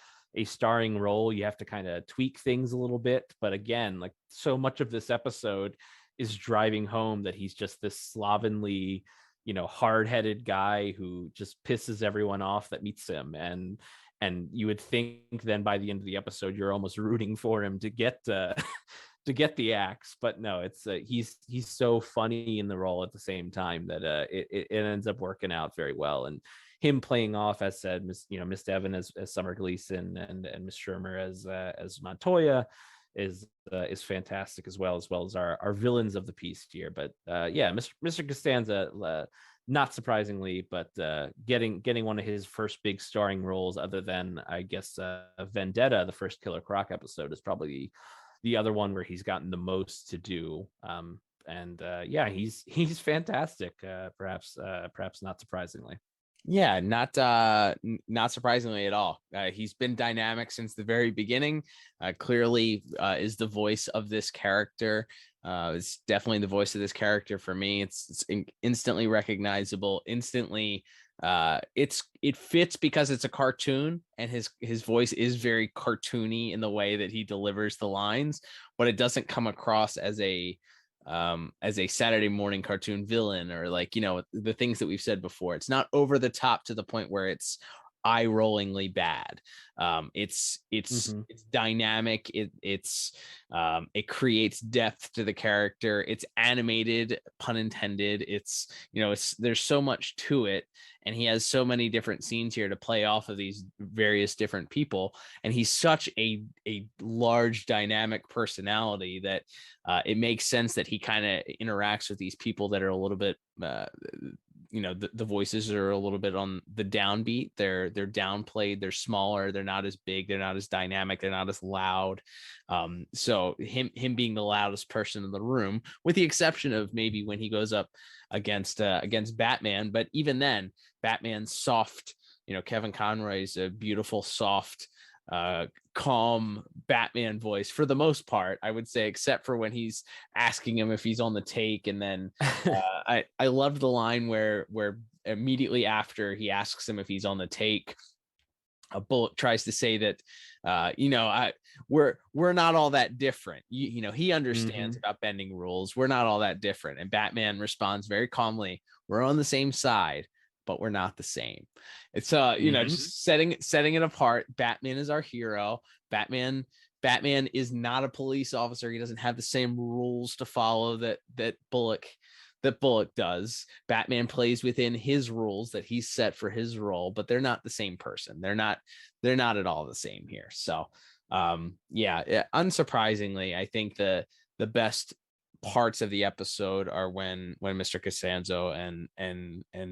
Speaker 5: starring role, you have to kind of tweak things a little bit. But again, like so much of this episode is driving home that he's just this slovenly, hard-headed guy who just pisses everyone off that meets him. And you would think then by the end of the episode, you're almost rooting for him to get to get the axe, but no, it's he's so funny in the role at the same time that it ends up working out very well. And him playing off, as said, Miss Devon as Summer Gleason and Miss Shermer as Montoya is fantastic as well as our villains of the piece here. But yeah, Mr. Costanza, not surprisingly, but getting one of his first big starring roles, other than I guess Vendetta, the first Killer Croc episode, is probably the other one where he's gotten the most to do. And yeah, he's fantastic. Perhaps not surprisingly.
Speaker 4: Yeah, not surprisingly at all. He's been dynamic since the very beginning. Clearly is the voice of this character. It's definitely the voice of this character for me. It's instantly recognizable, instantly. It fits because it's a cartoon, and his voice is very cartoony in the way that he delivers the lines, but it doesn't come across as a Saturday morning cartoon villain, or like, the things that we've said before. It's not over the top to the point where it's eye-rollingly bad. It's dynamic. It creates depth to the character. It's animated, pun intended. It's there's so much to it, and he has so many different scenes here to play off of these various different people. And he's such a large dynamic personality that it makes sense that he kind of interacts with these people that are a little bit the voices are a little bit on the downbeat. They're downplayed, they're smaller, they're not as big, they're not as dynamic, they're not as loud. So him being the loudest person in the room, with the exception of maybe when he goes up against Batman, but even then, Batman's soft, Kevin Conroy's a beautiful, soft, calm Batman voice for the most part, I would say, except for when he's asking him if he's on the take. And then I loved the line where immediately after he asks him if he's on the take, Bullock tries to say that we're not all that different. He understands about bending rules. We're not all that different. And Batman responds very calmly, "We're on the same side, but we're not the same." It's just setting it apart. Batman is our hero. Batman is not a police officer. He doesn't have the same rules to follow that Bullock does. Batman plays within his rules that he's set for his role, but they're not the same person. They're not at all the same here. So unsurprisingly, I think the best parts of the episode are when Mr. Costanzo and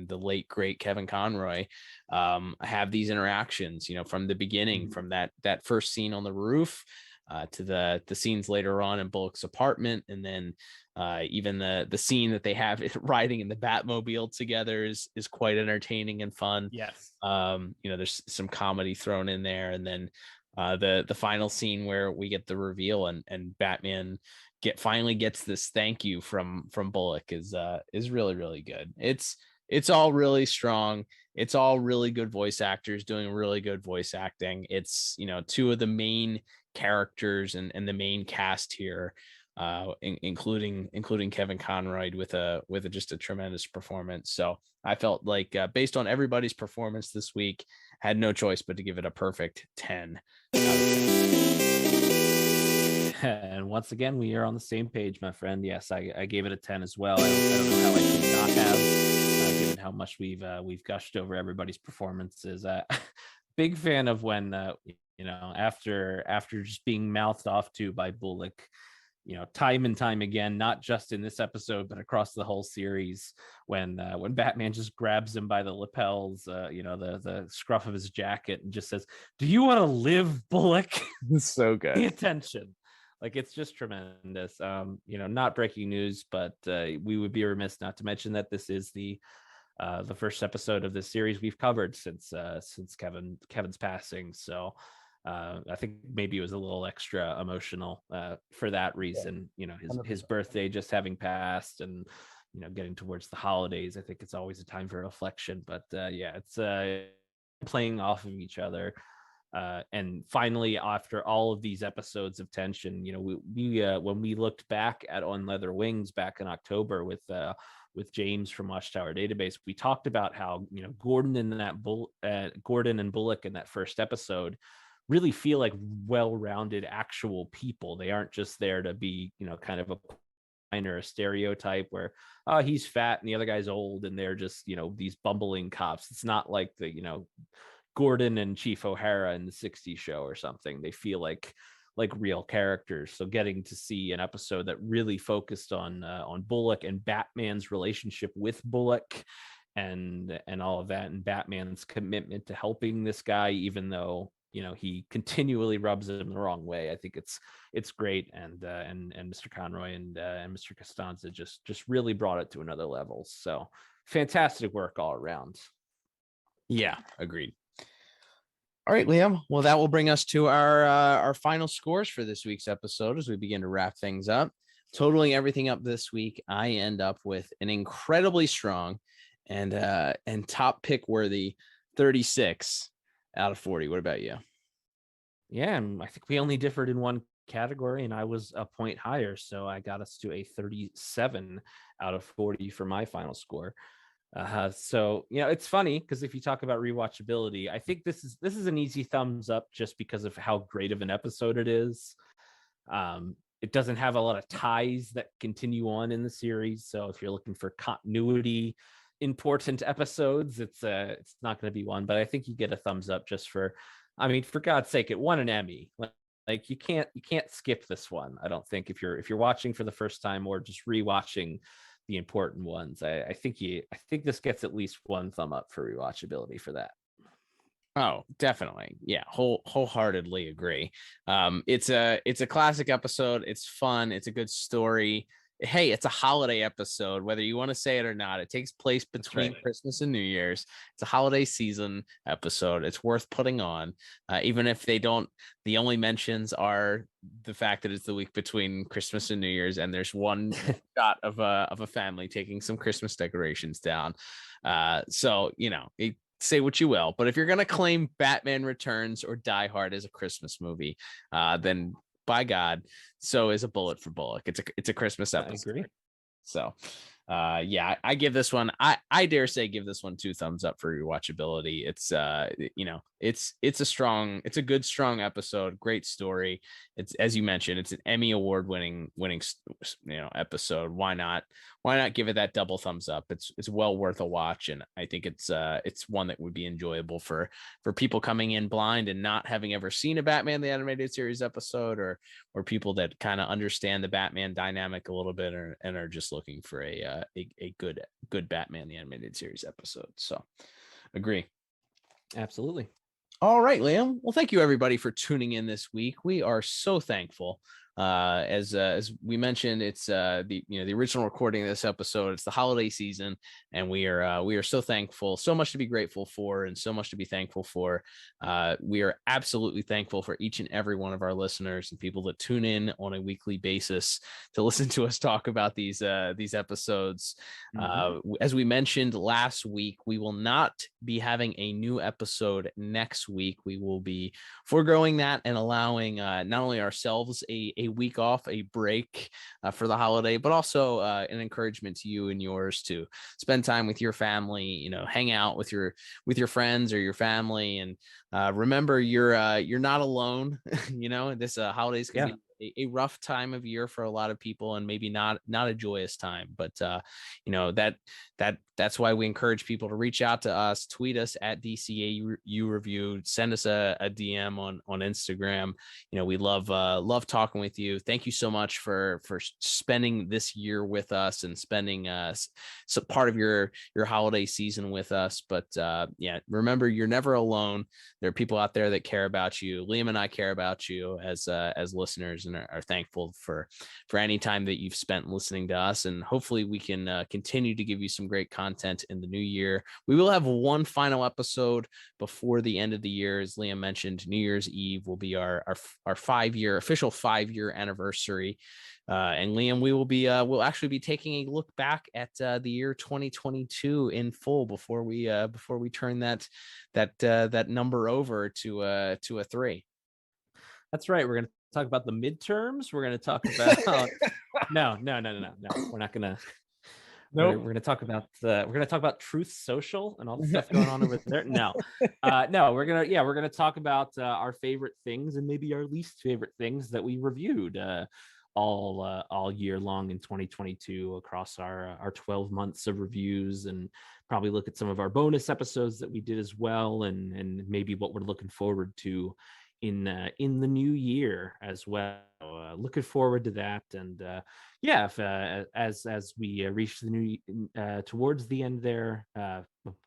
Speaker 4: the late great Kevin Conroy have these interactions, from the beginning, from that first scene on the roof to the scenes later on in Bullock's apartment, and then even the scene that they have riding in the Batmobile together is quite entertaining and fun.
Speaker 5: Yes.
Speaker 4: There's some comedy thrown in there, and then the final scene where we get the reveal and Batman finally gets this thank you from Bullock is really, really good. It's all really strong. It's all really good voice actors doing really good voice acting. It's two of the main characters and the main cast here, including Kevin Conroy with just a tremendous performance. So I felt like based on everybody's performance this week, had no choice but to give it a perfect 10.
Speaker 5: And once again, we are on the same page, my friend. Yes, I gave it a 10 as well. I don't know how I could not have, given how much we've gushed over everybody's performances. Big fan of when after just being mouthed off to by Bullock, time and time again, not just in this episode but across the whole series, when Batman just grabs him by the lapels, the scruff of his jacket, and just says, "Do you want to live, Bullock?"
Speaker 4: It's so good.
Speaker 5: Pay attention. Like, it's just tremendous. Not breaking news, but we would be remiss not to mention that this is the first episode of this series we've covered since Kevin's passing. So I think maybe it was a little extra emotional for that reason. His birthday just having passed, and getting towards the holidays, I think it's always a time for reflection. But yeah, it's playing off of each other. And finally, after all of these episodes of tension, we when we looked back at On Leather Wings back in October with James from Watchtower Database, we talked about how Gordon and Bullock in that first episode really feel like well-rounded actual people. They aren't just there to be kind of a or a stereotype where he's fat and the other guy's old and they're just these bumbling cops. It's not like the Gordon and Chief O'Hara in the 60s show or something. They feel like real characters. So getting to see an episode that really focused on Bullock and Batman's relationship with Bullock and all of that, and Batman's commitment to helping this guy, even though he continually rubs him the wrong way. I think it's great, and Mr. Conroy and Mr. Costanza just really brought it to another level. So fantastic work all around.
Speaker 4: Yeah, agreed. All right, Liam. Well, that will bring us to our final scores for this week's episode as we begin to wrap things up. Totaling everything up this week, I end up with an incredibly strong and top pick worthy 36 out of 40. What about you?
Speaker 5: Yeah, and I think we only differed in one category, and I was a point higher, so I got us to a 37 out of 40 for my final score. So it's funny because if you talk about rewatchability, I think this is an easy thumbs up just because of how great of an episode it is. It doesn't have a lot of ties that continue on in the series, so if you're looking for continuity important episodes, it's not going to be one. But I think you get a thumbs up just for God's sake, it won an Emmy. Like you can't skip this one. I don't think if you're watching for the first time or just rewatching the important ones. I think this gets at least one thumb up for rewatchability for that.
Speaker 4: Oh, definitely. Yeah, wholeheartedly agree. It's a classic episode. It's fun. It's a good story. Hey, it's a holiday episode, whether you want to say it or not. It takes place between Christmas and New Year's. It's a holiday season episode. It's worth putting on, even if they don't. The only mentions are the fact that it's the week between Christmas and New Year's, and there's one shot of a family taking some Christmas decorations down. So say what you will, but if you're gonna claim Batman Returns or Die Hard as a Christmas movie, then by God, so is a Bullet for Bullock. It's a Christmas episode. I agree. So yeah, I give this one, I dare say give this one 2 thumbs up for rewatchability. It's it's a good, strong episode, great story. It's, as you mentioned, it's an Emmy Award-winning episode. Why not give it that double thumbs up? It's well worth a watch, and I think it's one that would be enjoyable for people coming in blind and not having ever seen a Batman the Animated Series episode, or people that kind of understand the Batman dynamic a little bit and are just looking for a good Batman the Animated Series episode. So agree.
Speaker 5: Absolutely.
Speaker 4: All right, Liam. Well, thank you everybody for tuning in this week. We are so thankful. As we mentioned, it's the original recording of this episode. It's the holiday season, and we are so thankful, so much to be grateful for, and so much to be thankful for. We are absolutely thankful for each and every one of our listeners and people that tune in on a weekly basis to listen to us talk about these episodes. As we mentioned last week, we will not be having a new episode next week. We will be foregoing that and allowing not only ourselves a week off, a break for the holiday, but also an encouragement to you and yours to spend time with your family, hang out with your friends or your family, and remember you're not alone. This holidays can be a rough time of year for a lot of people, and maybe not a joyous time, but that's why we encourage people to reach out to us, tweet us at DCAU Review, send us a DM on Instagram. We love talking with you. Thank you so much for spending this year with us and spending some part of your holiday season with us. But remember, you're never alone. There are people out there that care about you. Liam and I care about you as listeners, and and are thankful for any time that you've spent listening to us. And hopefully we can continue to give you some great content in the new year. We will have one final episode before the end of the year. As Liam mentioned, New Year's Eve will be our official 5-year anniversary. And Liam, we will be we'll actually be taking a look back at the year 2022 in full before we turn that number over to a 3.
Speaker 5: That's right. We're going to talk about the midterms. We're going to talk about no. We're not going to. Nope. We're going to talk about Truth Social and all the stuff going on over there. No, we're going to talk about our favorite things and maybe our least favorite things that we reviewed all year long in 2022 across our 12 months of reviews, and probably look at some of our bonus episodes that we did as well, and maybe what we're looking forward to in the new year as well. Looking forward to that. And as we reach the new towards the end there,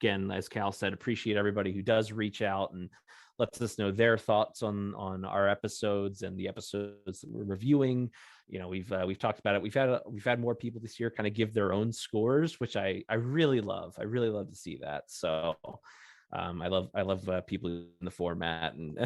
Speaker 5: again, as Cal said, appreciate everybody who does reach out and lets us know their thoughts on our episodes and the episodes that we're reviewing. We've talked about it. We've had more people this year kind of give their own scores, which I really love. I really love to see that. So I love people in the format and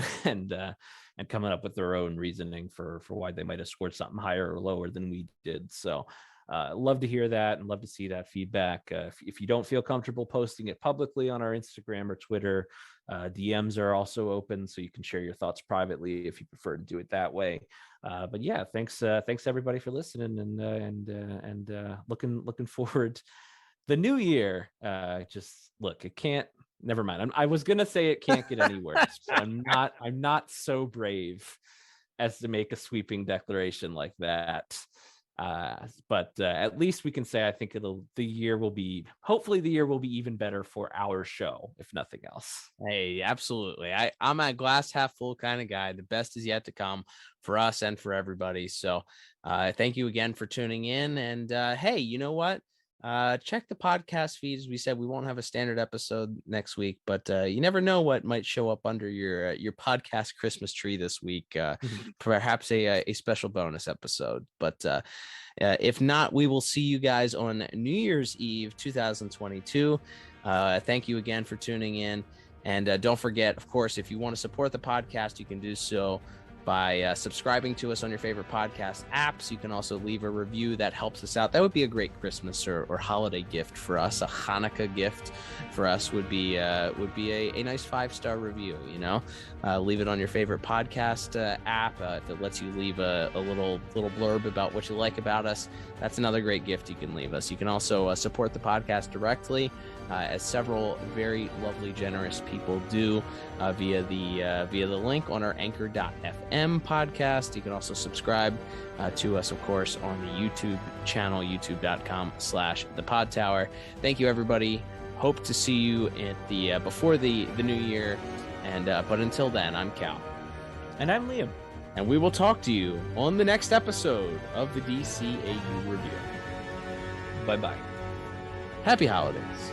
Speaker 5: coming up with their own reasoning for why they might have scored something higher or lower than we did. So love to hear that and love to see that feedback. If you don't feel comfortable posting it publicly on our Instagram or Twitter, DMs are also open, so you can share your thoughts privately if you prefer to do it that way. But yeah, thanks everybody for listening, and looking forward the new year. Just look, it can't. Never mind. I was gonna say it can't get any worse. So I'm not so brave as to make a sweeping declaration like that. But at least we can say I think hopefully the year will be even better for our show, if nothing else.
Speaker 4: Hey, absolutely. I'm a glass half full kind of guy. The best is yet to come for us and for everybody. So thank you again for tuning in. And hey, you know what? Check the podcast feed. As we said, we won't have a standard episode next week, but you never know what might show up under your podcast Christmas tree this week. Perhaps a special bonus episode. But if not, we will see you guys on New Year's Eve 2022. Thank you again for tuning in. And don't forget, of course, if you want to support the podcast, you can do so by subscribing to us on your favorite podcast apps. You can also leave a review. That helps us out. That would be a great Christmas or holiday gift for us. A Hanukkah gift for us would be a nice 5-star review. Leave it on your favorite podcast app. If it lets you leave a little blurb about what you like about us, that's another great gift you can leave us. You can also support the podcast directly, as several very lovely, generous people do via the link on our Anchor.fm podcast. You can also subscribe to us, of course, on the YouTube channel, youtube.com/thepodtower. Thank you, everybody. Hope to see you at the before the new year. And but until then, I'm Cal.
Speaker 5: And I'm Liam.
Speaker 4: And we will talk to you on the next episode of the DCAU Review.
Speaker 5: Bye-bye.
Speaker 4: Happy holidays.